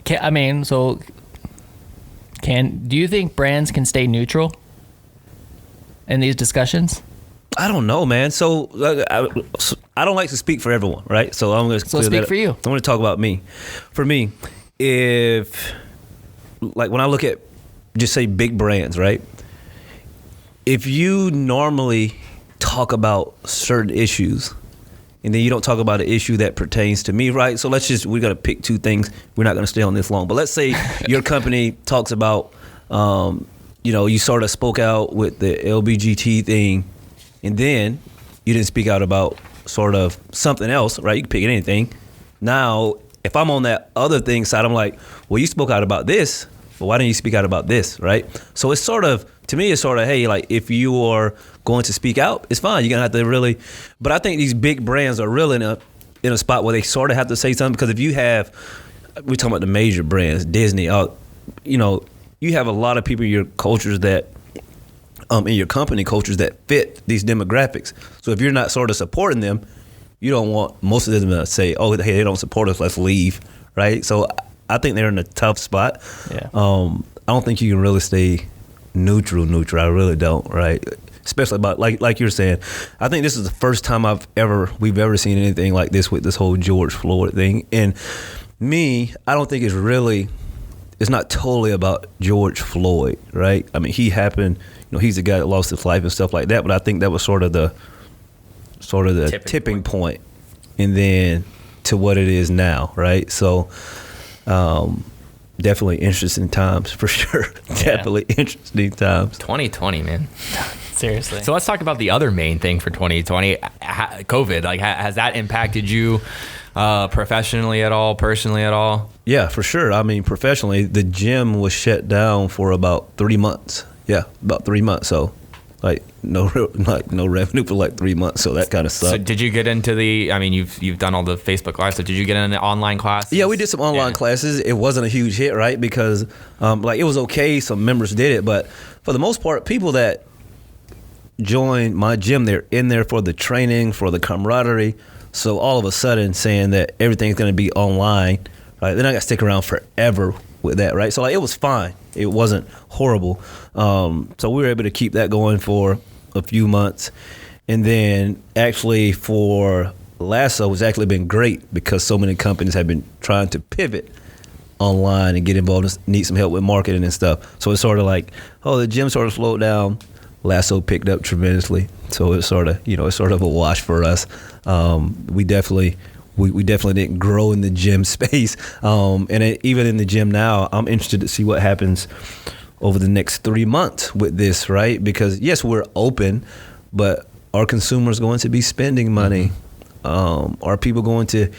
[SPEAKER 1] Do you think brands can stay neutral in these discussions?
[SPEAKER 4] I don't know, man. So I don't like to speak for everyone, right? So I'm going to
[SPEAKER 1] speak for you.
[SPEAKER 4] I'm going to talk about me. For me, if like when I look at just say big brands, right? If you normally talk about certain issues and then you don't talk about an issue that pertains to me, right? So we got to pick two things. We're not going to stay on this long, but let's say your company talks about, you know, you sort of spoke out with the LBGT thing, and then you didn't speak out about sort of something else, right? You can pick anything. Now, if I'm on that other thing side, I'm like, well, you spoke out about this, but why didn't you speak out about this, right? So it's sort of, to me, it's sort of, hey, like if you are going to speak out, it's fine. You're gonna have to really, but I think these big brands are really in a spot where they sort of have to say something, because if you have, we're talking about the major brands, Disney, you know, you have a lot of people in your cultures that, in your company cultures that fit these demographics. So if you're not sort of supporting them, you don't want most of them to say, oh, hey, they don't support us, let's leave, right? So I think they're in a tough spot.
[SPEAKER 1] Yeah.
[SPEAKER 4] I don't think you can really stay neutral. I really don't, right? Especially about like you're saying. I think this is the first time we've ever seen anything like this with this whole George Floyd thing. And me, I don't think it's not totally about George Floyd, right? I mean, he happened, you know, he's the guy that lost his life and stuff like that, but I think that was sort of the tipping point, and then to what it is now, right? So definitely interesting times for sure. Definitely interesting times.
[SPEAKER 2] 2020, man.
[SPEAKER 1] Seriously.
[SPEAKER 2] So let's talk about the other main thing for 2020, COVID. Like, has that impacted you professionally at all, personally at all?
[SPEAKER 4] Yeah, for sure. I mean, professionally, the gym was shut down for about 3 months. Yeah, about 3 months. So, like, no revenue for like 3 months. So that kind of sucked.
[SPEAKER 2] So did you get into you've done all the Facebook Live, so did you get into online classes?
[SPEAKER 4] Yeah, we did some online classes. It wasn't a huge hit, right? Because like it was okay. Some members did it, but for the most part, people that join my gym, they're in there for the training, for the camaraderie. So all of a sudden saying that everything's going to be online, right? They're not going to stick around forever with that, right? So like, it was fine. It wasn't horrible. So we were able to keep that going for a few months. And then actually for Lasso, it's actually been great because so many companies have been trying to pivot online and get involved and need some help with marketing and stuff. So it's sort of like, oh, the gym sort of slowed down. Lasso picked up tremendously. So it's sort of, it's sort of a wash for us. We definitely didn't grow in the gym space. Even in the gym now, I'm interested to see what happens over the next 3 months with this, right? Because yes, we're open, but are consumers going to be spending money? Are people going to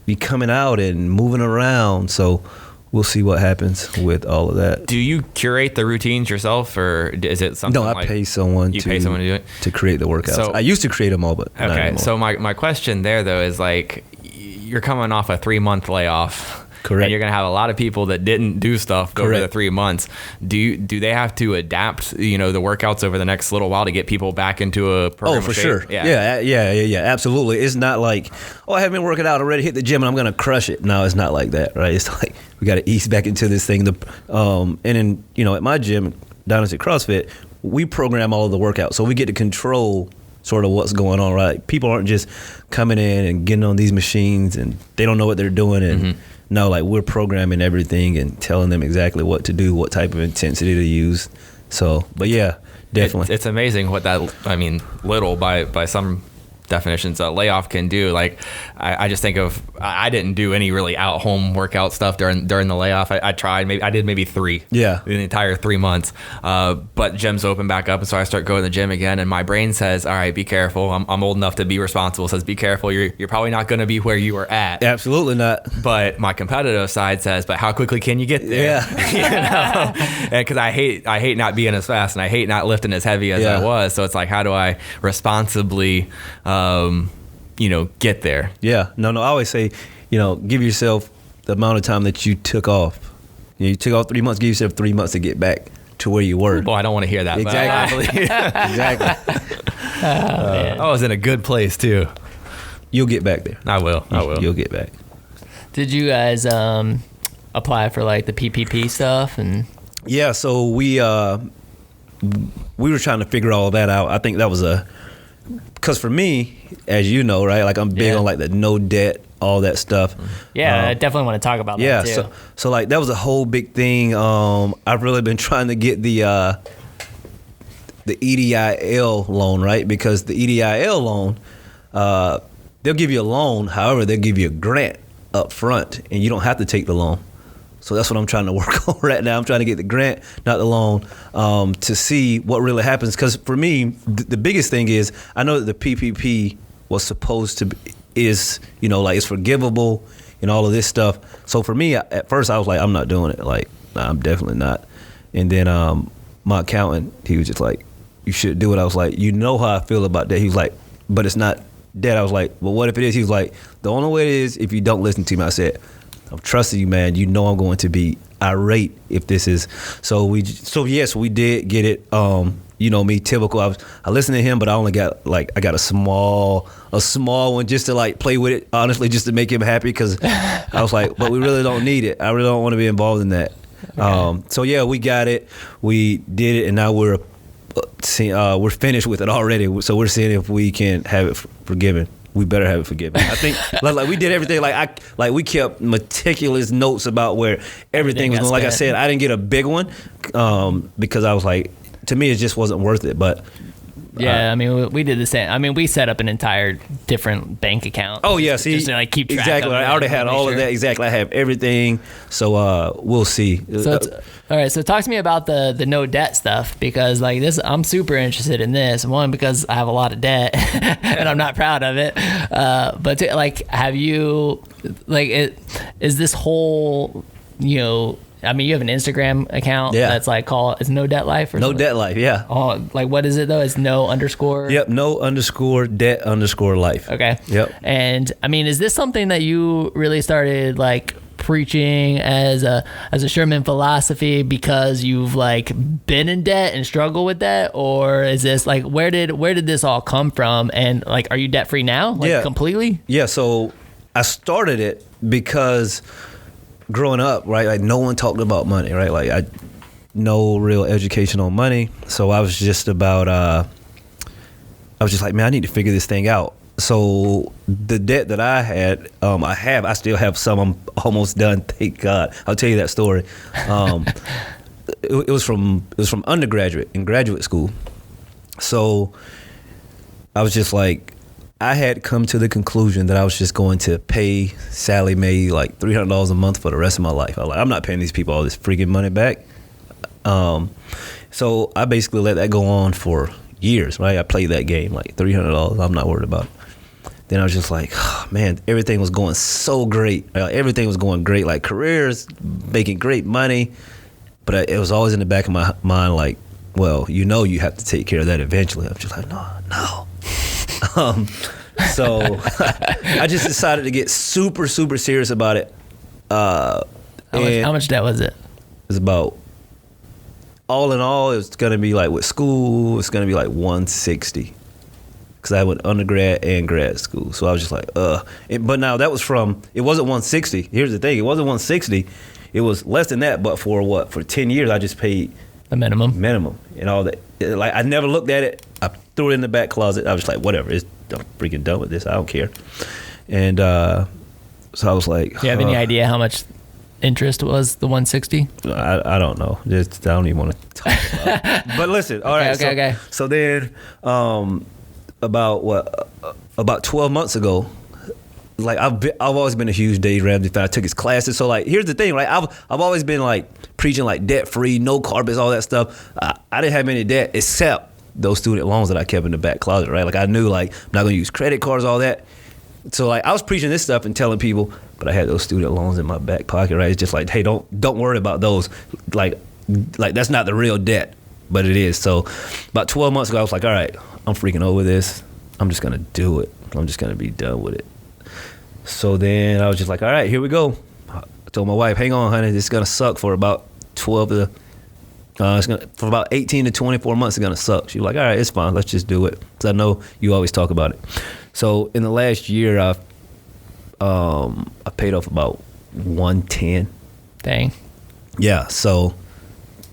[SPEAKER 4] be coming out and moving around? So we'll see what happens with all of that.
[SPEAKER 2] Do you curate the routines yourself, or is it something?
[SPEAKER 4] No, I pay someone.
[SPEAKER 2] Pay someone to do it
[SPEAKER 4] to create the workouts. So, I used to create them all, but not anymore.
[SPEAKER 2] So my question there though is like, you're coming off a 3-month layoff.
[SPEAKER 4] Correct.
[SPEAKER 2] And you're going to have a lot of people that didn't do stuff over the 3 months. Do they have to adapt, the workouts over the next little while to get people back into a program?
[SPEAKER 4] Oh, for sure. Yeah, absolutely. It's not like, I haven't been working out already, hit the gym and I'm going to crush it. No, it's not like that, right? It's like we got to ease back into this thing. And then, at my gym, Dynasty CrossFit, we program all of the workouts. So we get to control sort of what's going on, right? People aren't just coming in and getting on these machines and they don't know what they're doing. And no, like we're programming everything and telling them exactly what to do, what type of intensity to use. So, but yeah, definitely.
[SPEAKER 2] It's amazing what that, I mean, little by some definitions a layoff can do. Like I just think of, I didn't do any really out home workout stuff during the layoff. I tried, maybe I did maybe 3
[SPEAKER 4] Yeah.
[SPEAKER 2] in the entire 3 months, but gyms open back up, and so I start going to the gym again, and my brain says, all right, be careful. I'm old enough to be responsible. It says be careful, you're probably not going to be where you were at.
[SPEAKER 4] Absolutely not.
[SPEAKER 2] But my competitive side says, but how quickly can you get there?
[SPEAKER 4] Yeah.
[SPEAKER 2] And because I hate not being as fast, and I hate not lifting as heavy as I was. So it's like, how do I responsibly get there?
[SPEAKER 4] Yeah. No, I always say, give yourself the amount of time that you took off. You took off 3 months, give yourself 3 months to get back to where you were.
[SPEAKER 2] Well, I don't want to hear that.
[SPEAKER 4] Exactly. Exactly.
[SPEAKER 2] I was in a good place too.
[SPEAKER 4] You'll get back there.
[SPEAKER 2] I will.
[SPEAKER 4] You'll get back.
[SPEAKER 1] Did you guys apply for like the PPP stuff? And
[SPEAKER 4] Yeah, so we were trying to figure all that out. I think that was because for me, as you know, right, like I'm big on like the no debt, all that stuff.
[SPEAKER 1] Yeah, I definitly want to talk about that too.
[SPEAKER 4] So like that was a whole big thing. I've really been trying to get the EDIL loan, right? Because the EDIL loan, they'll give you a loan. However, they'll give you a grant up front, and you don't have to take the loan. So that's what I'm trying to work on right now. I'm trying to get the grant, not the loan, to see what really happens. Because for me, the biggest thing is I know that the PPP was supposed to be, is, like it's forgivable and all of this stuff. So for me, at first I was like, I'm not doing it. Like, nah, I'm definitely not. And then my accountant, he was just like, you should do it. I was like, you know how I feel about that. He was like, but it's not debt. I was like, well, what if it is? He was like, the only way it is if you don't listen to me. I said, I'm trusting you, man. You know I'm going to be irate if this is. So yes, we did get it. Me, typical. I listened to him, but I only got I got a small one just to like play with it, honestly, just to make him happy, because I was like, but we really don't need it. I really don't want to be involved in that. Okay. So yeah, we got it. We did it, and now we're finished with it already. So we're seeing if we can have it forgiven. We better have it forgiven. I think like we did everything. We kept meticulous notes about where everything was going. Like I said, I didn't get a big one because I was like, to me, it just wasn't worth it. But
[SPEAKER 1] yeah, I mean, we did the same. I mean, we set up an entire different bank account.
[SPEAKER 4] Oh yeah, see,
[SPEAKER 1] just to like keep track
[SPEAKER 4] exactly.
[SPEAKER 1] of it.
[SPEAKER 4] I already had all of that. Exactly, I have everything. So we'll see.
[SPEAKER 1] So all right. So talk to me about the no debt stuff, because like this, I'm super interested in this. One, because I have a lot of debt and I'm not proud of it. But have you is this whole I mean, you have an Instagram account that's like it's No Debt Life or
[SPEAKER 4] No
[SPEAKER 1] something?
[SPEAKER 4] Debt Life, yeah.
[SPEAKER 1] Oh, like what is it though? It's no underscore?
[SPEAKER 4] Yep, no underscore debt underscore life.
[SPEAKER 1] Okay.
[SPEAKER 4] Yep.
[SPEAKER 1] And I mean, is this something that you really started like preaching as a Sherman philosophy because you've like been in debt and struggle with that, or is this like where did this all come from? And like, are you debt free now? Like completely?
[SPEAKER 4] Yeah. So I started it because growing up, right, like no one talked about money, right? Like I no real education on money. So I was just about I was just like, man, I need to figure this thing out. So the debt that I had, I still have some. I'm almost done, thank God. I'll tell you that story. It was from undergraduate and graduate school. So I was just like, I had come to the conclusion that I was just going to pay Sally Mae like $300 a month for the rest of my life. I was like, I'm not paying these people all this freaking money back. So I basically let that go on for years, right? I played that game, like $300, I'm not worried about it. Then I was just like, oh, man, everything was going so great. Everything was going great, like careers, making great money. But it was always in the back of my mind, like, well, you have to take care of that eventually. I'm just like, no. So I just decided to get super, super serious about it.
[SPEAKER 1] How much debt was it?
[SPEAKER 4] It was about, all in all, it was going to be like with school, it's going to be like 160. Because I went undergrad and grad school. So I was just like, but now that was it wasn't 160. Here's the thing, it wasn't 160. It was less than that, but for 10 years, I just paid
[SPEAKER 1] the minimum
[SPEAKER 4] and all that. Like, I never looked at it. I threw it in the back closet. I was like, whatever, I'm freaking done with this. I don't care. And So I was like,
[SPEAKER 1] Do you have any idea how much interest was the 160?
[SPEAKER 4] I don't know. I don't even want to talk about it. But listen, all right.
[SPEAKER 1] Okay.
[SPEAKER 4] So then, about 12 months ago, like I've always been a huge Dave Ramsey fan. I took his classes. So like, here's the thing, right? I've always been like preaching like debt free, no carpets, all that stuff. I didn't have any debt except those student loans that I kept in the back closet, right? Like I knew like I'm not gonna use credit cards, all that. So like I was preaching this stuff and telling people, but I had those student loans in my back pocket, right? It's just like, hey, don't worry about those. Like that's not the real debt, but it is. So about 12 months ago, I was like, all right, I'm freaking over this. I'm just gonna do it. I'm just gonna be done with it. So then I was just like, all right, here we go. I told my wife, hang on, honey, this is gonna suck for about 18 to 24 months. It's gonna suck. She was like, all right, it's fine. Let's just do it. Because I know you always talk about it. So in the last year, I paid off about 110.
[SPEAKER 1] Dang.
[SPEAKER 4] Yeah. So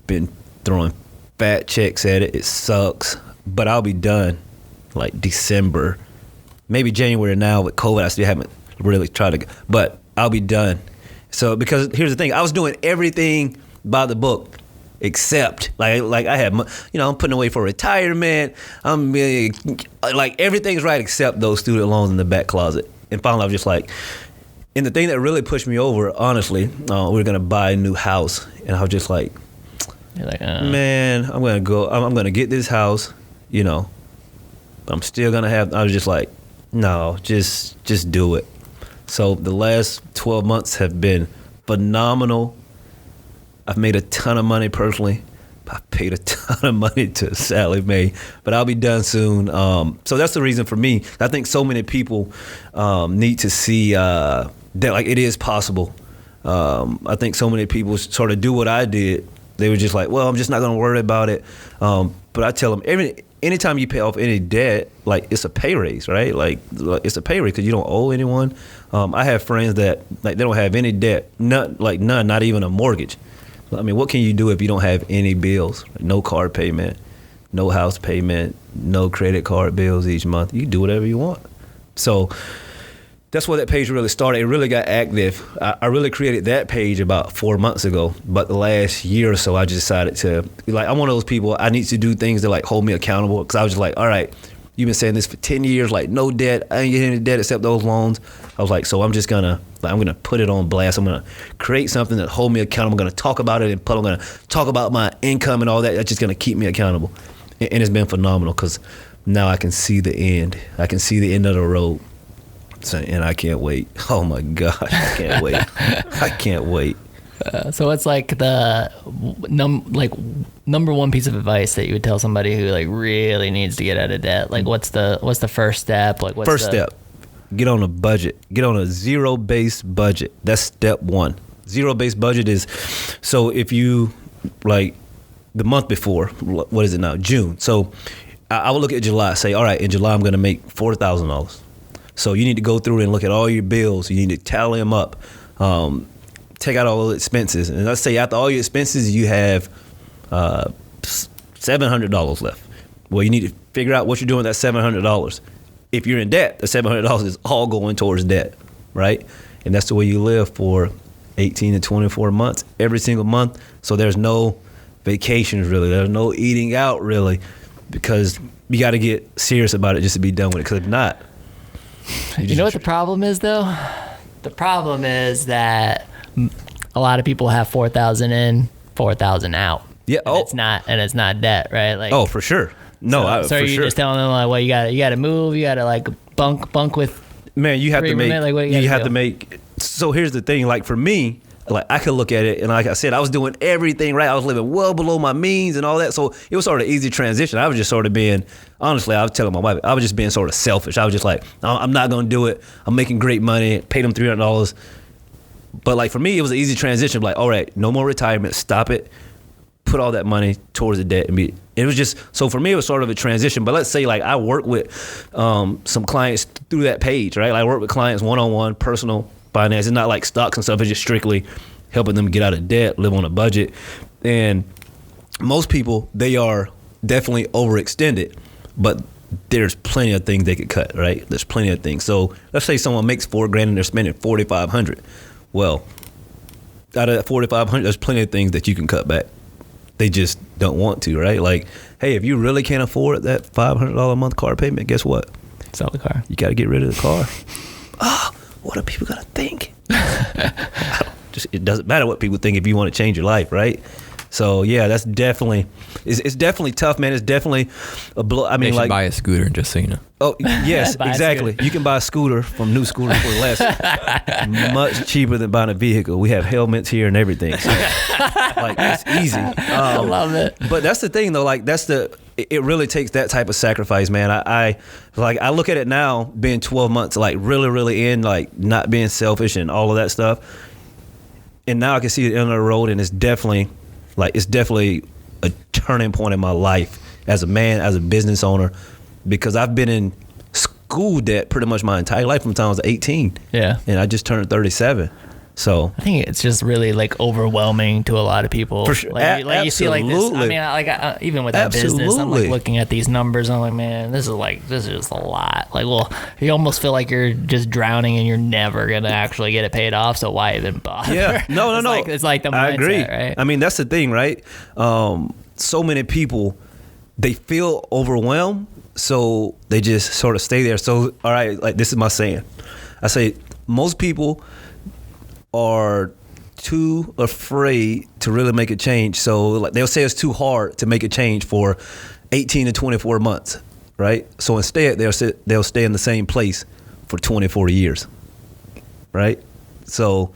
[SPEAKER 4] been throwing fat checks at it. It sucks, but I'll be done like December, maybe January now with COVID. I still haven't really tried to, but I'll be done. So because here's the thing, I was doing everything by the book. Except like I had, I'm putting away for retirement. I'm like everything's right except those student loans in the back closet. And finally, I was just like, and the thing that really pushed me over, honestly, we were gonna buy a new house, and I was just like,
[SPEAKER 1] You're like,
[SPEAKER 4] man, I'm gonna get this house, but I'm still gonna have. I was just like, no, just do it. So the last 12 months have been phenomenal. I've made a ton of money personally. I paid a ton of money to Sally Mae, but I'll be done soon. So that's the reason for me. I think so many people need to see that like it is possible. I think so many people sort of do what I did. They were just like, well, I'm just not going to worry about it. But I tell them anytime you pay off any debt, like it's a pay raise, right? Like it's a pay raise because you don't owe anyone. I have friends that like they don't have any debt, none, not even a mortgage. I mean, what can you do if you don't have any bills? No car payment, no house payment, no credit card bills each month. You can do whatever you want. So that's where that page really started. It really got active. I really created that page about 4 months ago. But the last year or so, I just decided to, like, I'm one of those people, I need to do things that, like, hold me accountable. Because I was just like, all right, you've been saying this for 10 years, like, no debt. I ain't getting any debt except those loans. I was like, so I'm just going to, I'm going to put it on blast. I'm going to create something that hold me accountable. I'm going to talk about it in public. I'm going to talk about my income and all that. That's just going to keep me accountable. And it's been phenomenal because now I can see the end. I can see the end of the road. So, and I can't wait. Oh my gosh, I can't wait. I can't wait.
[SPEAKER 1] So what's like the number one piece of advice that you would tell somebody who like really needs to get out of debt? Like what's the first step? Like what's
[SPEAKER 4] first step? Get on a budget. Get on a zero-based budget. That's step one. Zero-based budget is, so if you like the month before, what is it now? June. So I would look at July. Say, all right, in July I'm going to make $4,000. So you need to go through and look at all your bills. You need to tally them up. Take out all the expenses. And let's say after all your expenses, you have $700 left. Well, you need to figure out what you're doing with that $700. If you're in debt, the $700 is all going towards debt, right? And that's the way you live for 18 to 24 months, every single month. So there's no vacations really. There's no eating out really, because you got to get serious about it just to be done with it. Because if not,
[SPEAKER 1] you know what the problem is though? The problem is that a lot of people have 4,000 in, 4,000 out.
[SPEAKER 4] Yeah.
[SPEAKER 1] And it's not debt, right? Like,
[SPEAKER 4] oh, for sure. No,
[SPEAKER 1] so
[SPEAKER 4] for
[SPEAKER 1] you're
[SPEAKER 4] sure.
[SPEAKER 1] just telling them like, well, you got to move, you got to like bunk with.
[SPEAKER 4] Man, you have to make.
[SPEAKER 1] Like, what
[SPEAKER 4] you have
[SPEAKER 1] do?
[SPEAKER 4] to make. So here's the thing. Like for me, like I could look at it and like I said, I was doing everything right. I was living well below my means and all that. So it was sort of easy transition. I was just sort of being, honestly, I was telling my wife, I was just being sort of selfish. I was just like, I'm not going to do it. I'm making great money. Paid them $300. But like for me, it was an easy transition. Like, all right, no more retirement. Stop it. Put all that money towards the debt. It was just, so for me, it was sort of a transition. But let's say like I work with some clients through that page, right? Like I work with clients one-on-one, personal finance. It's not like stocks and stuff. It's just strictly helping them get out of debt, live on a budget. And most people, they are definitely overextended. But there's plenty of things they could cut, right? There's plenty of things. So let's say someone makes $4,000 and they're spending $4,500. Well, out of that $4,500, there's plenty of things that you can cut back. They just don't want to, right? Like, hey, if you really can't afford that $500 a month car payment, guess what?
[SPEAKER 1] Sell the car.
[SPEAKER 4] You got to get rid of the car. What are people gonna think? It doesn't matter what people think if you want to change your life, right? So yeah, that's definitely it's definitely tough, man. It's definitely a blow. I mean,
[SPEAKER 2] They should buy a scooter, just so you know.
[SPEAKER 4] Oh yes,
[SPEAKER 1] Buy a
[SPEAKER 4] exactly.
[SPEAKER 1] scooter.
[SPEAKER 4] You can buy a scooter from New Scooter for less, much cheaper than buying a vehicle. We have helmets here and everything, so like it's easy.
[SPEAKER 1] I love it.
[SPEAKER 4] But that's the thing, though. Like it really takes that type of sacrifice, man. I look at it now, being 12 months, like really in, like not being selfish and all of that stuff. And now I can see the end of the road, and it's definitely a turning point in my life as a man, as a business owner, because I've been in school debt pretty much my entire life from the time I was 18.
[SPEAKER 1] Yeah.
[SPEAKER 4] And I just turned 37. So
[SPEAKER 1] I think it's just really like overwhelming to a lot of people.
[SPEAKER 4] For sure.
[SPEAKER 1] Like you see like this. I
[SPEAKER 4] Absolutely.
[SPEAKER 1] mean, even with that business, I'm like
[SPEAKER 4] Absolutely.
[SPEAKER 1] looking at these numbers. I'm like, man, this is just a lot. Like, well, you almost feel like you're just drowning and you're never gonna actually get it paid off. So why even bother?
[SPEAKER 4] yeah, no.
[SPEAKER 1] It's like the mindset,
[SPEAKER 4] I agree.
[SPEAKER 1] right?
[SPEAKER 4] I mean, that's the thing, right? So many people, they feel overwhelmed, so they just sort of stay there. So, all right, like this is my saying. I say most people are too afraid to really make a change. So like they'll say it's too hard to make a change for 18 to 24 months, right? So instead they'll stay in the same place for 24 years, right? So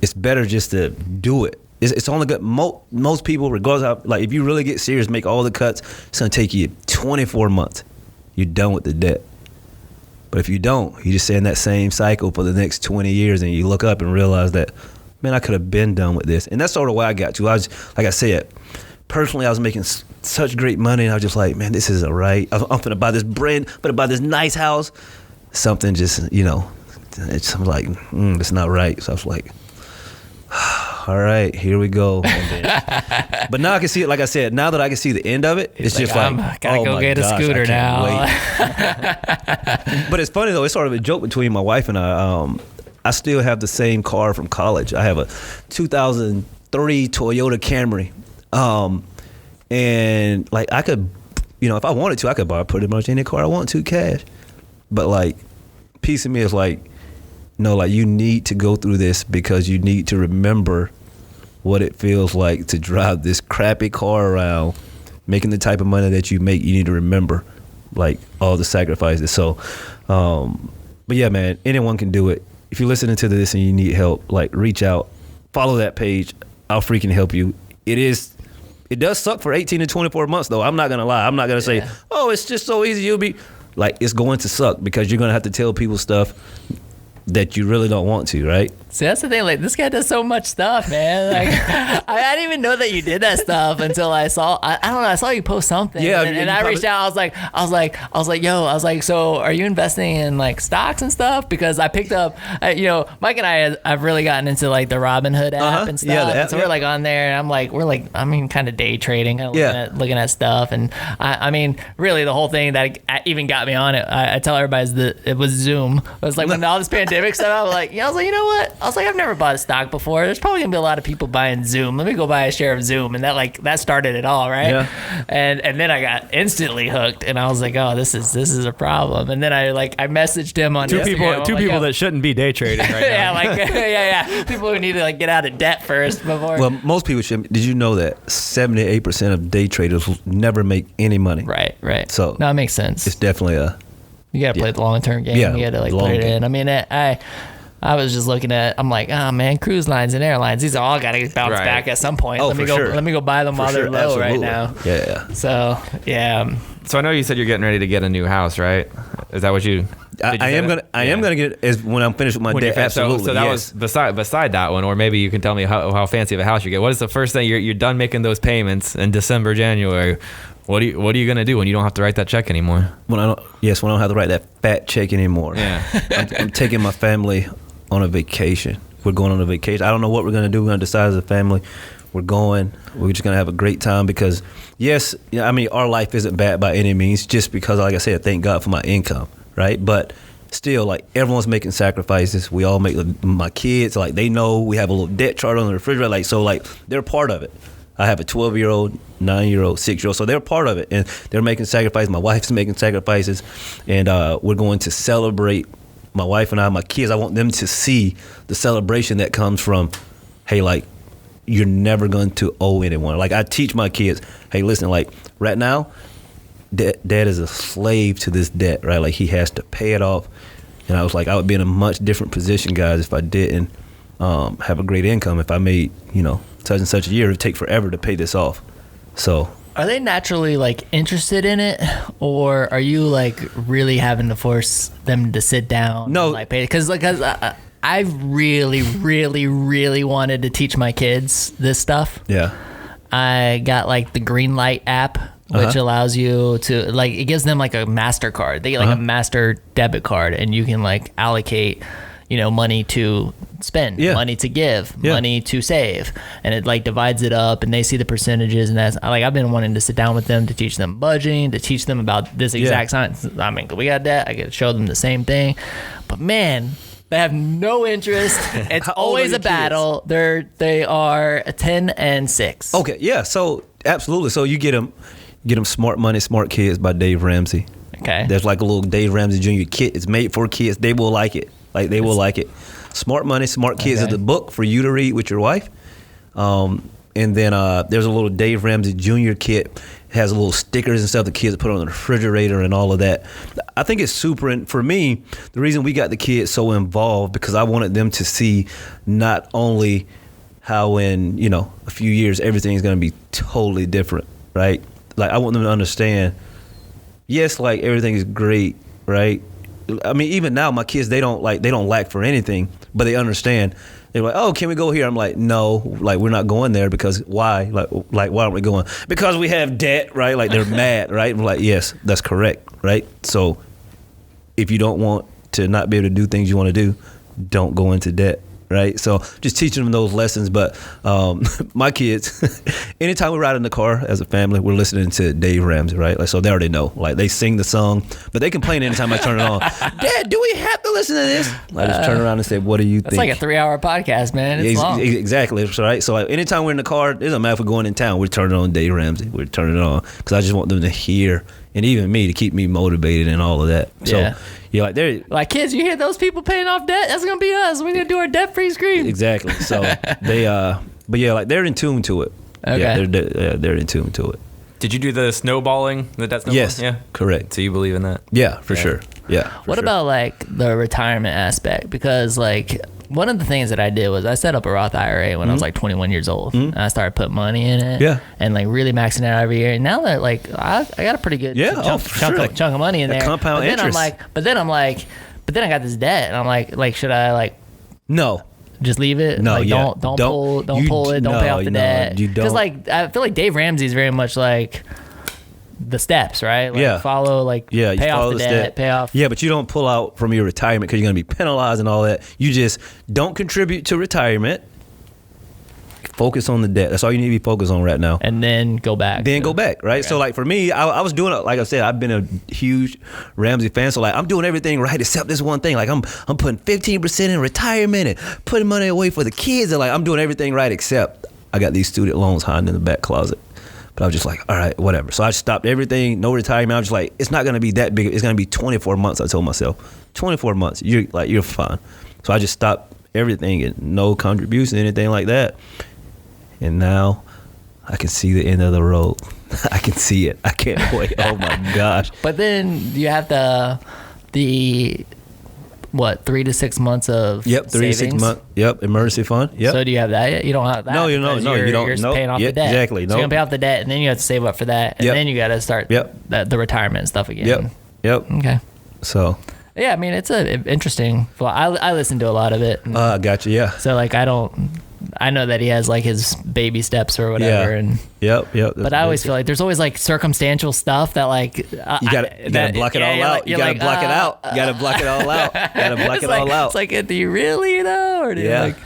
[SPEAKER 4] it's better just to do it. It's only good. Most people, regardless of like if you really get serious, make all the cuts, it's gonna take you 24 months. You're done with the debt. But if you don't, you just stay in that same cycle for the next 20 years, and you look up and realize that, man, I could have been done with this. And that's sort of where I got to. I was, like I said, personally, I was making such great money, and I was just like, man, this isn't right. I'm gonna buy this this nice house. Something just, I'm like, it's not right. So I was like, all right, here we go. But now I can see it. Like I said, now that I can see the end of it, it's just like,
[SPEAKER 1] I gotta go
[SPEAKER 4] my
[SPEAKER 1] get a
[SPEAKER 4] gosh,
[SPEAKER 1] scooter
[SPEAKER 4] I can't
[SPEAKER 1] now.
[SPEAKER 4] wait. But it's funny though. It's sort of a joke between my wife and I. I still have the same car from college. I have a 2003 Toyota Camry, and like I could, if I wanted to, I could buy pretty much any car I want to cash. But like, piece of me is like, no, like you need to go through this because you need to remember what it feels like to drive this crappy car around, making the type of money that you make. You need to remember like all the sacrifices. So, but yeah, man, anyone can do it. If you're listening to this and you need help, like reach out, follow that page. I'll freaking help you. It does suck for 18 to 24 months though. I'm not going to lie. I'm not going to say, oh, it's just so easy. You'll be like, it's going to suck because you're going to have to tell people stuff that you really don't want to, right?
[SPEAKER 1] See, that's the thing. Like, this guy does so much stuff, man. Like, I didn't even know that you did that stuff until I saw. I don't know. I saw you post something.
[SPEAKER 4] Yeah,
[SPEAKER 1] and I reached out. I was like, so are you investing in like stocks and stuff? Because I picked up, Mike and I have really gotten into like the Robinhood app and stuff.
[SPEAKER 4] Yeah, the app,
[SPEAKER 1] and so we're like on there, and we're kind of day trading, kind of looking at stuff. And I mean, really, the whole thing that even got me on it, I tell everybody is that it was Zoom. It was like when all this pandemic stuff, I was like, you know what? I was like, I've never bought a stock before. There's probably gonna be a lot of people buying Zoom. Let me go buy a share of Zoom, and that started it all, right?
[SPEAKER 4] Yeah.
[SPEAKER 1] And then I got instantly hooked, and I was like, oh, this is a problem. And then I messaged him on
[SPEAKER 2] Two
[SPEAKER 1] Instagram.
[SPEAKER 2] people that shouldn't be day trading right now.
[SPEAKER 1] yeah, people who need to like get out of debt first before.
[SPEAKER 4] Well, most people should. Did you know that 78% of day traders will never make any money?
[SPEAKER 1] Right.
[SPEAKER 4] So
[SPEAKER 1] no, it makes sense.
[SPEAKER 4] It's definitely
[SPEAKER 1] You gotta play the long term game.
[SPEAKER 4] Yeah,
[SPEAKER 1] You gotta like
[SPEAKER 4] long
[SPEAKER 1] put it
[SPEAKER 4] game.
[SPEAKER 1] in. I mean, I was just looking at. I'm like, oh man, cruise lines and airlines. These are all gotta bounce
[SPEAKER 2] Right.
[SPEAKER 1] back at some point.
[SPEAKER 4] Oh,
[SPEAKER 1] let me
[SPEAKER 4] for
[SPEAKER 1] go.
[SPEAKER 4] sure.
[SPEAKER 1] Let me go buy them while they're low right now.
[SPEAKER 4] Yeah.
[SPEAKER 1] So yeah.
[SPEAKER 2] So I know you said you're getting ready to get a new house, right? Is that what you?
[SPEAKER 4] I am gonna get it as when I'm finished with my
[SPEAKER 2] When you're
[SPEAKER 4] debt. Absolutely.
[SPEAKER 2] So that
[SPEAKER 4] yes.
[SPEAKER 2] was beside that one, or maybe you can tell me how fancy of a house you get. What is the first thing you're done making those payments in December, January? What are you gonna do when you don't have to write that check anymore?
[SPEAKER 4] when I don't have to write that fat check anymore.
[SPEAKER 2] Yeah.
[SPEAKER 4] I'm taking my family on a vacation. We're going on a vacation. I don't know what we're gonna do. We're gonna decide as a family. We're going. We're just gonna have a great time because, yes, I mean, our life isn't bad by any means. Just because, like I said, thank God for my income, right? But still, like, everyone's making sacrifices. We all make, my kids, like, they know we have a little debt chart on the refrigerator, like, so, like, they're part of it. I have a 12-year-old, 9-year-old, 6-year-old, so they're part of it, and they're making sacrifices. My wife's making sacrifices, and we're going to celebrate. My wife and I, my kids, I want them to see the celebration that comes from, hey, like, you're never going to owe anyone. Like, I teach my kids, hey, listen, like, right now, dad is a slave to this debt, right? Like, he has to pay it off. And I was like, I would be in a much different position, guys, if I didn't have a great income. If I made, such and such a year, it would take forever to pay this off. So,
[SPEAKER 1] are they naturally like interested in it, or are you like really having to force them to sit down?
[SPEAKER 4] No,
[SPEAKER 1] and, like, pay? Because I really, really, really wanted to teach my kids this stuff.
[SPEAKER 4] Yeah.
[SPEAKER 1] I got like the Green Light app, which allows you to, like, it gives them like a MasterCard. They get like a master debit card, and you can like allocate, money to spend, money to give, money to save, and it like divides it up, and they see the percentages. And that's like, I've been wanting to sit down with them to teach them budgeting, to teach them about this exact science. I mean, we got that. I get to show them the same thing, but man, they have no interest. It's always a battle. They are 10 and 6.
[SPEAKER 4] Okay, yeah. So absolutely. So you get them Smart Money, Smart Kids by Dave Ramsey.
[SPEAKER 1] Okay.
[SPEAKER 4] There's like a little Dave Ramsey Jr. kit. It's made for kids. They will like it. Like, they will like it. Smart Money, Smart Kids is the book for you to read with your wife. And then there's a little Dave Ramsey Jr. kit. It has little stickers and stuff the kids put on the refrigerator and all of that. I think it's super. And for me, the reason we got the kids so involved, because I wanted them to see not only how in, a few years everything's going to be totally different, right? Like, I want them to understand, yes, like, everything is great, right? I mean, even now, my kids, they don't lack for anything, but they understand. They're like, oh, can we go here? I'm like, no, like, we're not going there because why? Like, why aren't we going? Because we have debt, right? Like, they're mad, right? I'm like, yes, that's correct, right? So if you don't want to not be able to do things you want to do, don't go into debt, right? So just teaching them those lessons. But my kids, anytime we ride in the car as a family, we're listening to Dave Ramsey, right? Like, so they already know. Like, they sing the song, but they complain anytime I turn it on. Dad, do we have to listen to this? I just turn around and say, what do you think?
[SPEAKER 1] It's like a 3-hour podcast, man. It's long.
[SPEAKER 4] Exactly, right? So like, anytime we're in the car, it doesn't matter if we're going in town, we're turning on Dave Ramsey. We're turning it on because I just want them to hear, and even me, to keep me motivated and all of that. So, like, they're
[SPEAKER 1] like, kids, you hear those people paying off debt? That's gonna be us. We're gonna do our debt-free scream.
[SPEAKER 4] Exactly. So they, but yeah, like, they're in tune to it.
[SPEAKER 1] Okay.
[SPEAKER 4] Yeah, they're in tune to it.
[SPEAKER 2] Did you do the snowballing? That snowballing?
[SPEAKER 4] Yes.
[SPEAKER 2] Yeah.
[SPEAKER 4] Correct.
[SPEAKER 2] So you believe in that?
[SPEAKER 4] Yeah, for sure. Yeah.
[SPEAKER 1] What about like the retirement aspect? Because like, one of the things that I did was I set up a Roth IRA when I was like 21 years old. And I started putting money in it.
[SPEAKER 4] Yeah.
[SPEAKER 1] And like really maxing it out every year. And now that like I got a pretty good chunk of money in there.
[SPEAKER 4] Compound interest.
[SPEAKER 1] But then I got this debt, and I'm like, should I like
[SPEAKER 4] no.
[SPEAKER 1] just leave it?
[SPEAKER 4] No,
[SPEAKER 1] like, don't pull it. Don't pay off the debt.
[SPEAKER 4] You don't.
[SPEAKER 1] Because like, I feel like Dave Ramsey is very much like the steps, right? Like, follow, like,
[SPEAKER 4] you
[SPEAKER 1] pay
[SPEAKER 4] follow
[SPEAKER 1] off the debt, pay off.
[SPEAKER 4] Yeah, but you don't pull out from your retirement because you're going to be penalized and all that. You just don't contribute to retirement. Focus on the debt. That's all you need to be focused on right now.
[SPEAKER 1] And then go back.
[SPEAKER 4] Go back, right? So like, for me, I was doing it. Like I said, I've been a huge Ramsey fan. So like, I'm doing everything right except this one thing. Like, I'm putting 15% in retirement and putting money away for the kids. And like, I'm doing everything right except I got these student loans hiding in the back closet. But I was just like, all right, whatever. So I stopped everything, no retirement. I was just like, it's not going to be that big. It's going to be 24 months, I told myself. 24 months, you're fine. So I just stopped everything and no contribution, anything like that. And now I can see the end of the road. I can see it. I can't wait. Oh my gosh.
[SPEAKER 1] But then you have the 3 to 6 months of
[SPEAKER 4] 3 to 6 months. Yep, emergency fund. Yep.
[SPEAKER 1] So do you have that yet? You don't have that.
[SPEAKER 4] No, you don't.
[SPEAKER 1] You're paying off the debt.
[SPEAKER 4] Exactly.
[SPEAKER 1] So you're gonna pay off the debt, and then you have to save up for that, and then you got to start the retirement and stuff again.
[SPEAKER 4] Yep.
[SPEAKER 1] Okay.
[SPEAKER 4] So.
[SPEAKER 1] Yeah, I mean, it's a interesting. Well, I listen to a lot of it.
[SPEAKER 4] Gotcha. Yeah.
[SPEAKER 1] So like, I know that he has like his baby steps or whatever, and
[SPEAKER 4] yep.
[SPEAKER 1] But I always feel like there's always like circumstantial stuff that like
[SPEAKER 4] you gotta block it all out. You gotta block it out. You gotta block it all out. You gotta block it all out.
[SPEAKER 1] It's like, do you really, or do you like?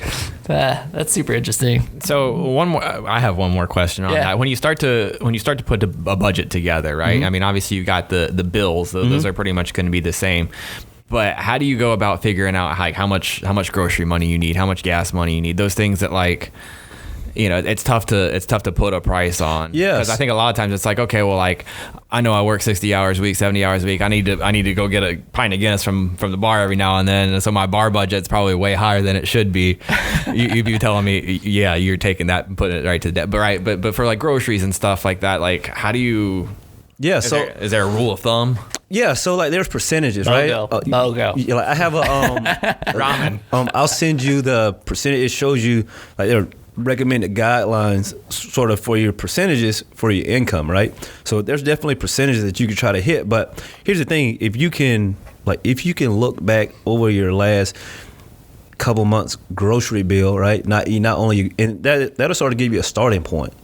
[SPEAKER 1] That's super interesting.
[SPEAKER 2] So I have one more question on that. When you start to put a budget together, right?
[SPEAKER 4] Mm-hmm.
[SPEAKER 2] I mean, obviously you got the bills; those are pretty much going to be the same. But how do you go about figuring out like how much grocery money you need, how much gas money you need? Those things that like, you know, it's tough to put a price on.
[SPEAKER 4] Yes.
[SPEAKER 2] Because I think a lot of times it's like, okay, well, like I know I work 60 hours a week, 70 hours a week. I need to go get a pint of Guinness from the bar every now and then. And so my bar budget's probably way higher than it should be. You'd be telling me, yeah, you're taking that and putting it right to debt. But for like groceries and stuff like that, like how do do
[SPEAKER 4] Yeah.
[SPEAKER 2] is there a rule of thumb?
[SPEAKER 4] Yeah, so like there's percentages, right?
[SPEAKER 1] Bogo.
[SPEAKER 4] Like I have a
[SPEAKER 2] Ramen.
[SPEAKER 4] I'll send you the percentage. It shows you like there are recommended guidelines sort of for your percentages for your income, right? So there's definitely percentages that you can try to hit. But here's the thing: if you can look back over your last couple months grocery bill, right? Not only and that'll sort of give you a starting point.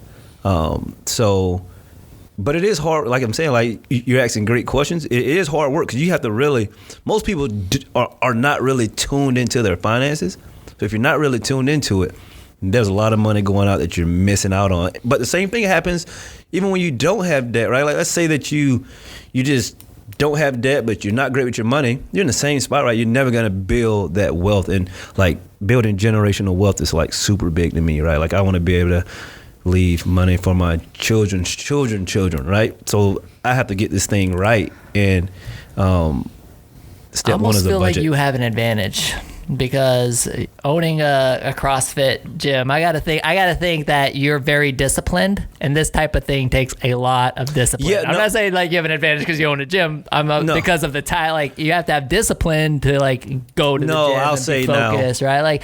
[SPEAKER 4] But it is hard, like I'm saying, like you're asking great questions. It is hard work because you have to really, most people are not really tuned into their finances. So if you're not really tuned into it, there's a lot of money going out that you're missing out on. But the same thing happens even when you don't have debt, right? Like let's say that you just don't have debt, but you're not great with your money. You're in the same spot, right? You're never going to build that wealth. And like building generational wealth is like super big to me, right? Like I want to be able to leave money for my children's children, right? So I have to get this thing right, and step one is a budget.
[SPEAKER 1] I almost feel like you have an advantage because owning a CrossFit gym, I gotta think that you're very disciplined, and this type of thing takes a lot of discipline.
[SPEAKER 4] Yeah,
[SPEAKER 1] I'm not saying like you have an advantage because you own a gym. Because of the time, like you have to have discipline to like go to the gym.
[SPEAKER 4] I'll
[SPEAKER 1] and
[SPEAKER 4] say
[SPEAKER 1] be focused, right? Like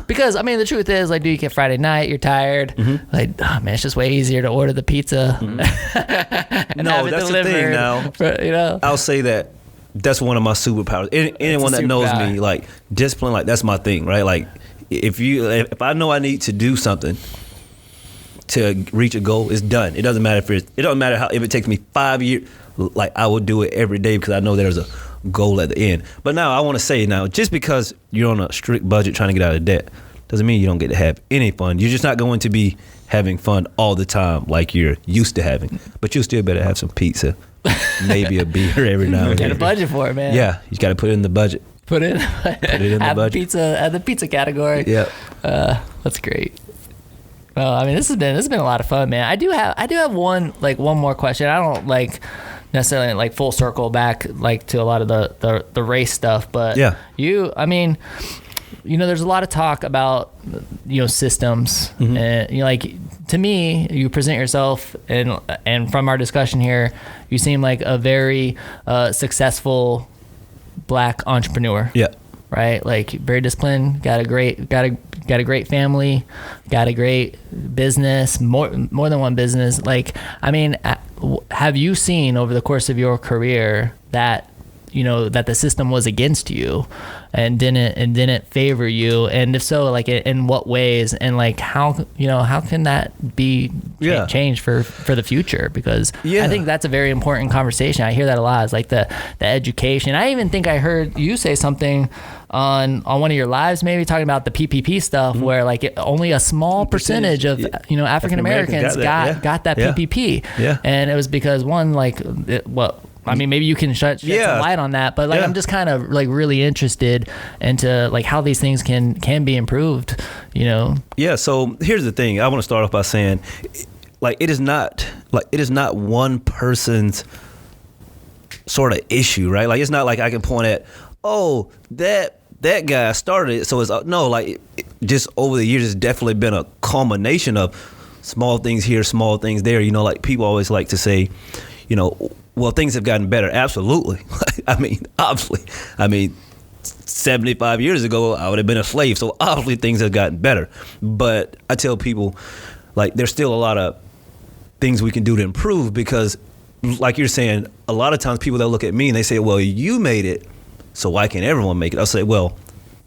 [SPEAKER 1] because I mean the truth is like, do you get Friday night? You're tired.
[SPEAKER 4] Mm-hmm.
[SPEAKER 1] Like man, it's just way easier to order the pizza.
[SPEAKER 4] Mm-hmm.
[SPEAKER 1] and
[SPEAKER 4] No,
[SPEAKER 1] have it
[SPEAKER 4] that's the
[SPEAKER 1] delivered,
[SPEAKER 4] thing now.
[SPEAKER 1] You know,
[SPEAKER 4] I'll say that that's one of my superpowers. Anyone that knows me, like discipline, like that's my thing, right? Like if I know I need to do something to reach a goal, it's done. It doesn't matter if it takes me 5 years. Like I will do it every day because I know there's a goal at the end. But now I want to say just because you're on a strict budget trying to get out of debt doesn't mean you don't get to have any fun. You're just not going to be having fun all the time like you're used to having. But you'll still better have some pizza. Maybe a beer every now and then.
[SPEAKER 1] Get a budget for it, man.
[SPEAKER 4] Yeah, you got to put it in the budget.
[SPEAKER 1] Put it in the
[SPEAKER 4] budget.
[SPEAKER 1] Add the pizza category.
[SPEAKER 4] Yeah.
[SPEAKER 1] That's great. Well, I mean, this has been a lot of fun, man. I do have one more question. I don't like necessarily like full circle back like to a lot of the race stuff, but
[SPEAKER 4] yeah.
[SPEAKER 1] I mean, you know, there's a lot of talk about, you know, systems,
[SPEAKER 4] Mm-hmm.
[SPEAKER 1] and you know, like to me, you present yourself, and from our discussion here, you seem like a very successful Black entrepreneur.
[SPEAKER 4] Yeah.
[SPEAKER 1] Right, like very disciplined, got a great family, got a great business, more than one business. Like, I mean, have you seen over the course of your career that, you know, that the system was against you and didn't favor you, and if so, like in what ways, and like how can that be changed for the future? Because I think that's a very important conversation. I hear that a lot. It's like the education. I even think I heard you say something on one of your lives, maybe talking about the PPP stuff,
[SPEAKER 4] Mm-hmm.
[SPEAKER 1] where like only a small percentage of African Americans got that PPP, and it was because one I mean, maybe you can shed some light on that, but like I'm just kind of like really interested into like how these things can be improved, you know?
[SPEAKER 4] Yeah. So here's the thing. I want to start off by saying, like, it is not one person's sort of issue, right? Like, it's not like I can point at, oh, that guy started it, so it's no, like just over the years, it's definitely been a culmination of small things here, small things there. You know, like people always like to say, you know, well, things have gotten better. Absolutely. I mean, obviously. I mean, 75 years ago, I would have been a slave. So obviously things have gotten better. But I tell people, like, there's still a lot of things we can do to improve because, like you're saying, a lot of times people that look at me and they say, well, you made it, so why can't everyone make it? I'll say, well,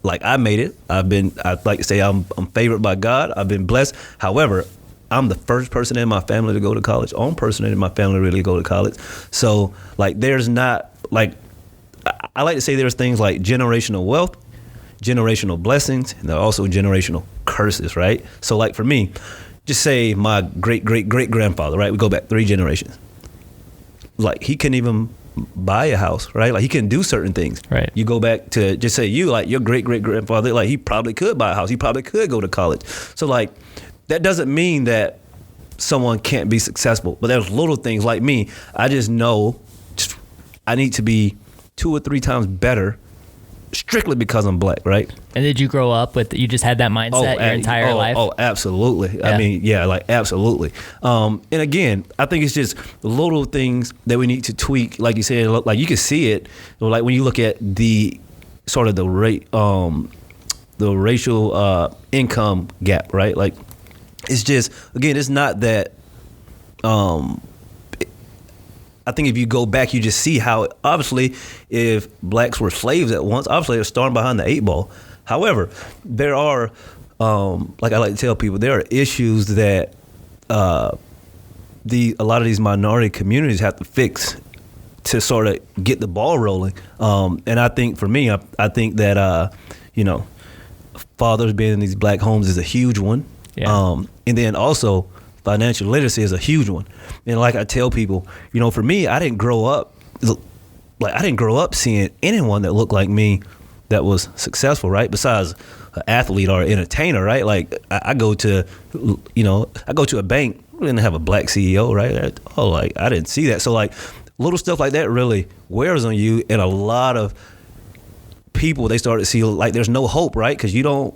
[SPEAKER 4] like I made it. I'd like to say I'm favored by God. I've been blessed. However, I'm the first person in my family to go to college. Only person in my family to really go to college. So like there's not like, I like to say there's things like generational wealth generational blessings and there are also generational curses, right? So like for me, just say my great-great-great-grandfather, right? We go back 3 generations. Like he couldn't even buy a house, right? Like he couldn't do certain things.
[SPEAKER 1] Right.
[SPEAKER 4] You go back to just say you, like your great-great-grandfather, like he probably could buy a house. He probably could go to college. So like that doesn't mean that someone can't be successful. But there's little things like me. I just know I need to be 2 or 3 times better strictly because I'm black, right?
[SPEAKER 1] And did you grow up with, you just had that mindset your entire life?
[SPEAKER 4] Oh, absolutely.
[SPEAKER 1] Yeah.
[SPEAKER 4] I mean, yeah, like absolutely. And again, I think it's just little things that we need to tweak. Like you said, like you can see it, like when you look at the sort of the racial income gap, right? Like it's just, again, it's not that, I think if you go back, you just see how obviously if blacks were slaves at once, obviously they're starting behind the 8 ball. However, there are, like I like to tell people, there are issues that a lot of these minority communities have to fix to sort of get the ball rolling. And I think for me, I think that, fathers being in these black homes is a huge one.
[SPEAKER 1] Yeah.
[SPEAKER 4] And then also financial literacy is a huge one. And like I tell people, for me, I didn't grow up seeing anyone that looked like me that was successful, right? Besides an athlete or an entertainer, right? Like I go to a bank, we didn't have a black CEO, right? I didn't see that. So like little stuff like that really wears on you, and a lot of people, they start to see like there's no hope, right? Because you don't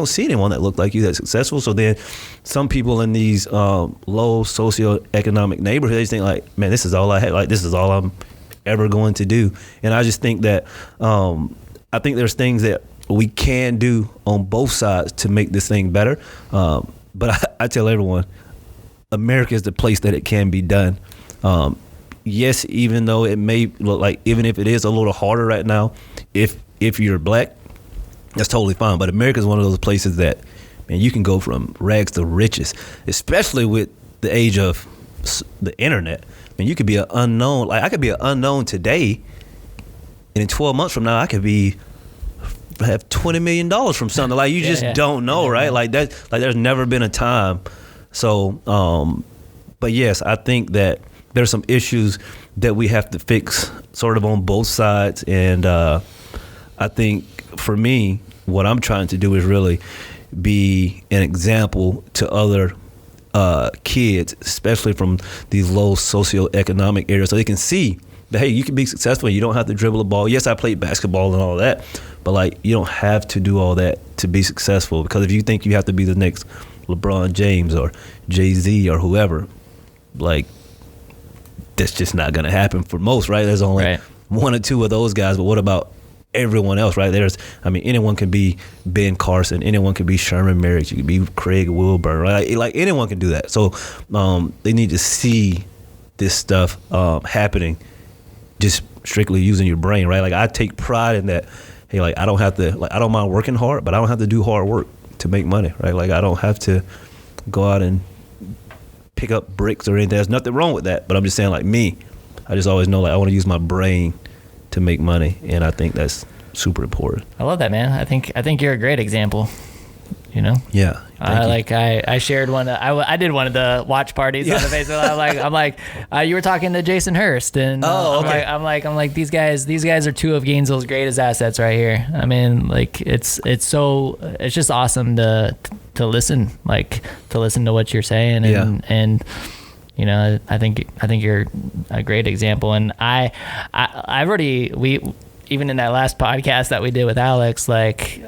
[SPEAKER 4] see anyone that looked like you that's successful. So then some people in these low socioeconomic neighborhoods think like, man, this is all I have. Like, this is all I'm ever going to do. And I just think that I think there's things that we can do on both sides to make this thing better. But I tell everyone, America is the place that it can be done. Yes, even though it may look like, even if it is a little harder right now, if you're black, that's totally fine. But America is one of those places that, man, you can go from rags to riches, especially with the age of the internet. I mean, you could be an unknown. Like I could be an unknown today, and in 12 months from now, I could have $20 million from something. Like you just don't know, right? Like that. Like there's never been a time. So, but yes, I think that there's some issues that we have to fix, sort of on both sides, and I think for me, what I'm trying to do is really be an example to other kids, especially from these low socioeconomic areas, so they can see that, hey, you can be successful. You don't have to dribble a ball. Yes, I played basketball and all that, but like you don't have to do all that to be successful. Because if you think you have to be the next LeBron James or Jay-Z or whoever, like that's just not going to happen for most, right? There's only 1 or 2 of those guys, but what about everyone else, right? Anyone can be Ben Carson, anyone can be Sherman Merricks, you can be Craig Wilburn, right? Like anyone can do that. So they need to see this stuff happening, just strictly using your brain, right? Like I take pride in that. Hey, like I don't mind working hard, but I don't have to do hard work to make money, right? Like I don't have to go out and pick up bricks or anything. There's nothing wrong with that, but I'm just saying, like me, I just always know like I want to use my brain to make money, and I think that's super important.
[SPEAKER 1] I love that, man. I think you're a great example.
[SPEAKER 4] Yeah.
[SPEAKER 1] I shared one. I did one of the watch parties on the Facebook. I'm like, you were talking to Jason Hurst, and
[SPEAKER 4] okay.
[SPEAKER 1] I'm like, these guys are 2 of Gainesville's greatest assets right here. I mean, like it's just awesome to listen, to listen to what you're saying, and I think you're a great example. And we even in that last podcast that we did with Alex, like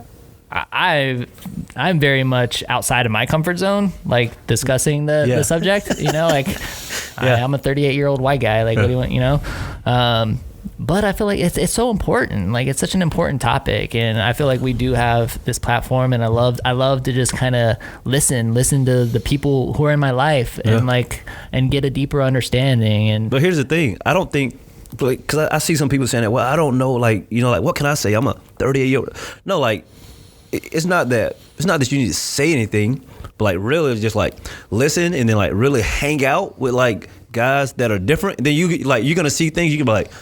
[SPEAKER 1] I'm very much outside of my comfort zone, like discussing the subject, I'm a 38-year-old white guy. Like, what do you want, but I feel like it's so important. Like it's such an important topic, and I feel like we do have this platform, and I love to just kind of listen to the people who are in my life, and get a deeper understanding. But
[SPEAKER 4] here's the thing, I don't think, because I see some people saying that, well, I don't know, like what can I say? I'm a 38-year-old. No, like it's not that you need to say anything, but like really it's just like listen, and then like really hang out with like guys that are different. And then you're gonna see things you can be like,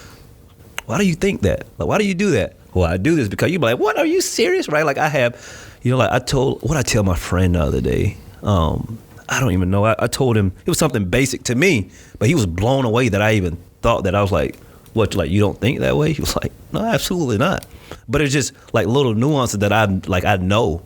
[SPEAKER 4] why do you think that? Like, why do you do that? why I do this, because you be like, what, are you serious? Right? Like I have, like I tell my friend the other day, I don't even know. I told him it was something basic to me, but he was blown away that I even thought that. I was like, what, like you don't think that way? He was like, no, absolutely not. But it's just like little nuances that I know.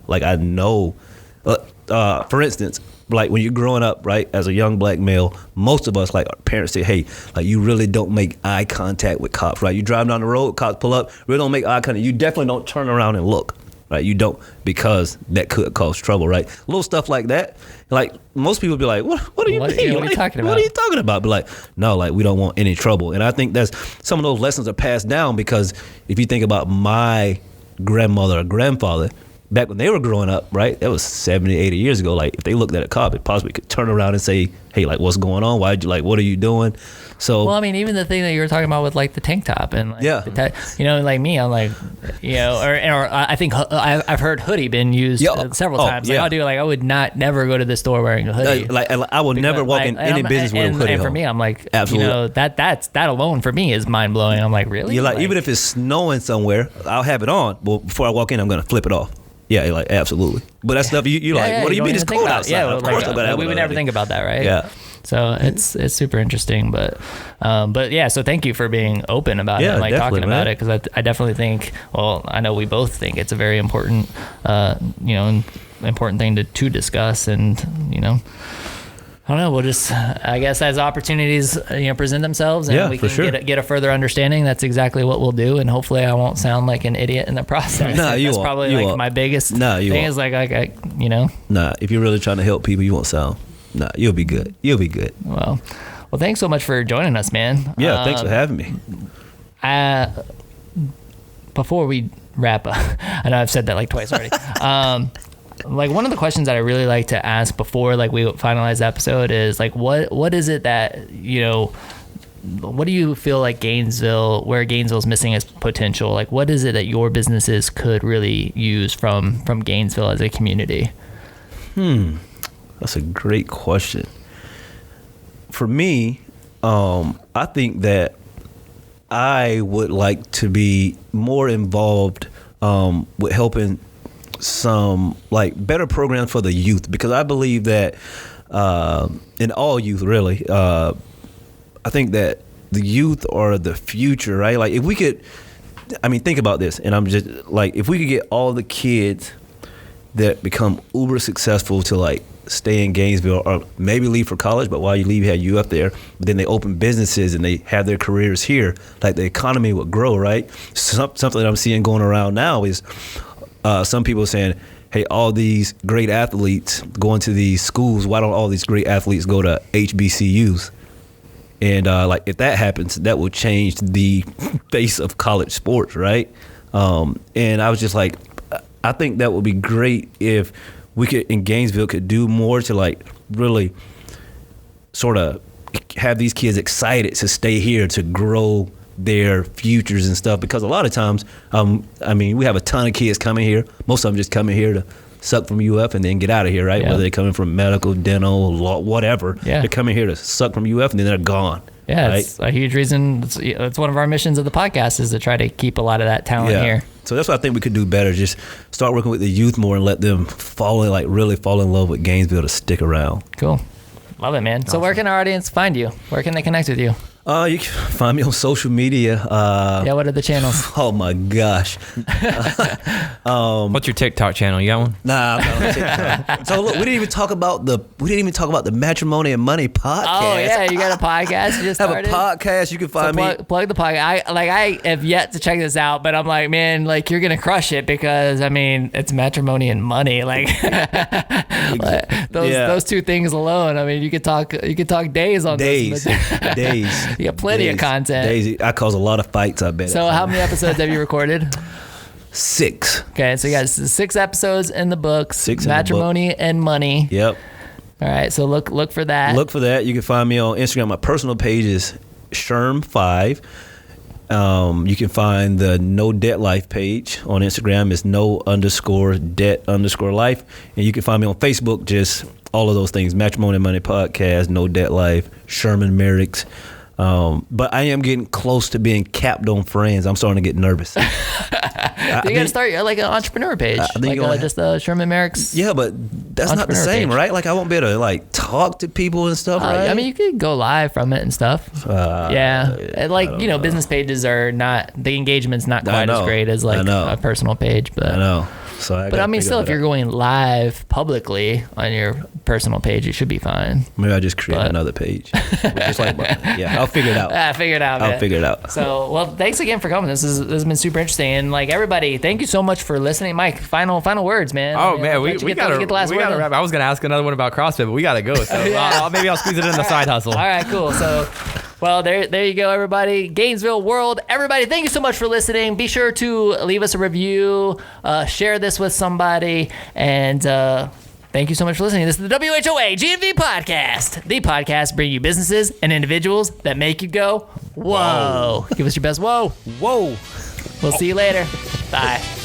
[SPEAKER 4] For instance, like when you're growing up, right, as a young black male, most of us, like our parents say, hey, like you really don't make eye contact with cops, right? You drive down the road, cops pull up, really don't make eye contact. You definitely don't turn around and look, right? You don't, because that could cause trouble, right? Little stuff like that. Like most people be like, what do you mean?
[SPEAKER 1] What are you talking about?
[SPEAKER 4] What are you talking about? But like, no, like we don't want any trouble. And I think that's some of those lessons are passed down, because if you think about my grandmother or grandfather, back when they were growing up, right, that was 70, 80 years ago. Like if they looked at a cop, it possibly could turn around and say, hey, like what's going on? Why'd you, like, what are you doing? So,
[SPEAKER 1] well, I mean, even the thing that you were talking about with like the tank top and like,
[SPEAKER 4] yeah,
[SPEAKER 1] like me, I'm like, or I think I've heard hoodie been used several times. Like,
[SPEAKER 4] yeah.
[SPEAKER 1] I'll do like, I would never go to the store wearing a hoodie.
[SPEAKER 4] Like I will never walk in any business with a hoodie.
[SPEAKER 1] And for me, I'm like,
[SPEAKER 4] absolutely,
[SPEAKER 1] that alone for me is mind blowing. I'm like, really?
[SPEAKER 4] You're like, even if it's snowing somewhere, I'll have it on. But before I walk in, I'm gonna flip it off. Yeah, like absolutely. But that stuff, you're like, what do you mean it's cold outside?
[SPEAKER 1] Yeah, we would never think about that, right?
[SPEAKER 4] Yeah.
[SPEAKER 1] So it's super interesting, but yeah. So thank you for being open about it, and like talking about it, because I definitely think. Well, I know we both think it's a very important, important thing to discuss, and I don't know. We'll just, I guess, as opportunities present themselves, and we can get a further understanding. That's exactly what we'll do, and hopefully, I won't sound like an idiot in the process.
[SPEAKER 4] No, you
[SPEAKER 1] That's
[SPEAKER 4] won't.
[SPEAKER 1] probably
[SPEAKER 4] You
[SPEAKER 1] like
[SPEAKER 4] won't.
[SPEAKER 1] my biggest
[SPEAKER 4] No, you
[SPEAKER 1] thing
[SPEAKER 4] won't.
[SPEAKER 1] is like
[SPEAKER 4] Nah, if you're really trying to help people, you won't sound. Nah, you'll be good. You'll be good.
[SPEAKER 1] Well, thanks so much for joining us, man.
[SPEAKER 4] Yeah, thanks for having me.
[SPEAKER 1] Before we wrap up, I know I've said that like twice already. Like one of the questions that I really like to ask before like we finalize the episode is like, what is it that, what do you feel like where Gainesville's missing its potential? Like, what is it that your businesses could really use from Gainesville as a community?
[SPEAKER 4] That's a great question. For me, I think that I would like to be more involved with helping some like better programs for the youth, because I believe that in all youth really, I think that the youth are the future, right? Like if we could, think about this, and I'm just like, if we could get all the kids that become uber successful to like stay in Gainesville or maybe leave for college, but while you leave, have you up there, but then they open businesses and they have their careers here, like the economy would grow, right? Something that I'm seeing going around now is some people saying, hey, all these great athletes going to these schools, why don't all these great athletes go to HBCUs? And like if that happens, that will change the face of college sports, right? And I was just like, I think that would be great if we could, in Gainesville, could do more to like really sort of have these kids excited to stay here, to grow their futures and stuff, because a lot of times, we have a ton of kids coming here. Most of them just coming here to suck from UF and then get out of here, right?
[SPEAKER 1] Yeah.
[SPEAKER 4] Whether they're coming from medical, dental, law, whatever.
[SPEAKER 1] Yeah.
[SPEAKER 4] They're coming here to suck from UF and then they're gone.
[SPEAKER 1] Yeah,
[SPEAKER 4] right?
[SPEAKER 1] It's a huge reason. It's one of our missions of the podcast is to try to keep a lot of that talent here.
[SPEAKER 4] So that's what I think we could do better. Just start working with the youth more and let them really fall in love with Gainesville to stick around.
[SPEAKER 1] Cool. Love it, man. Awesome. So where can our audience find you? Where can they connect with you?
[SPEAKER 4] You can find me on social media.
[SPEAKER 1] What are the channels?
[SPEAKER 4] Oh my gosh.
[SPEAKER 2] What's your TikTok channel? You got one?
[SPEAKER 4] Nah, I'm not on TikTok. So look, we didn't even talk about the Matrimony and Money podcast.
[SPEAKER 1] Oh yeah, you got a podcast you just started?
[SPEAKER 4] Have a podcast. You can find me.
[SPEAKER 1] Plug the podcast. I have yet to check this out, but I'm like, man, like you're gonna crush it, because it's Matrimony and Money. Like those two things alone. You could talk days on
[SPEAKER 4] days. Days.
[SPEAKER 1] You got plenty of content.
[SPEAKER 4] Days. I cause a lot of fights, I bet.
[SPEAKER 1] So how many episodes have you recorded?
[SPEAKER 4] 6.
[SPEAKER 1] Okay, so you got 6 episodes in the books.
[SPEAKER 4] 6 in
[SPEAKER 1] Matrimony
[SPEAKER 4] the book.
[SPEAKER 1] and Money.
[SPEAKER 4] Yep.
[SPEAKER 1] All right, so look for that.
[SPEAKER 4] Look for that. You can find me on Instagram. My personal page is Sherm5. You can find the No Debt Life page on Instagram. It's no_debt_life. And you can find me on Facebook, just all of those things. Matrimony and Money Podcast, No Debt Life, Sherman Merricks. But I am getting close to being capped on friends. I'm starting to get nervous.
[SPEAKER 1] You got to start like an entrepreneur page, like just Sherman Merricks.
[SPEAKER 4] Yeah, but that's not the same,
[SPEAKER 1] page.
[SPEAKER 4] right? Like I won't be able to like talk to people and stuff, right?
[SPEAKER 1] I mean, you could go live from it and stuff. And like business pages are not, the engagement's not quite as great as like a personal page, but
[SPEAKER 4] I know. So
[SPEAKER 1] I mean, still, if you're going live publicly on your personal page, it should be fine.
[SPEAKER 4] Maybe I just create another page. Just like, I'll figure it out.
[SPEAKER 1] I'll figure it out. So, well, thanks again for coming. This has been super interesting. And like everybody, thank you so much for listening. Mike, final words, man.
[SPEAKER 2] Oh man, we gotta wrap. I was gonna ask another one about CrossFit, but we gotta go. So maybe I'll squeeze it in the side hustle.
[SPEAKER 1] All right, cool. So. Well, there you go, everybody. Gainesville world, everybody, thank you so much for listening. Be sure to leave us a review, share this with somebody, and thank you so much for listening. This is the WHOA GNV podcast, the podcast bringing you businesses and individuals that make you go, whoa. Give us your best whoa.
[SPEAKER 4] Whoa.
[SPEAKER 1] We'll see you later. Bye.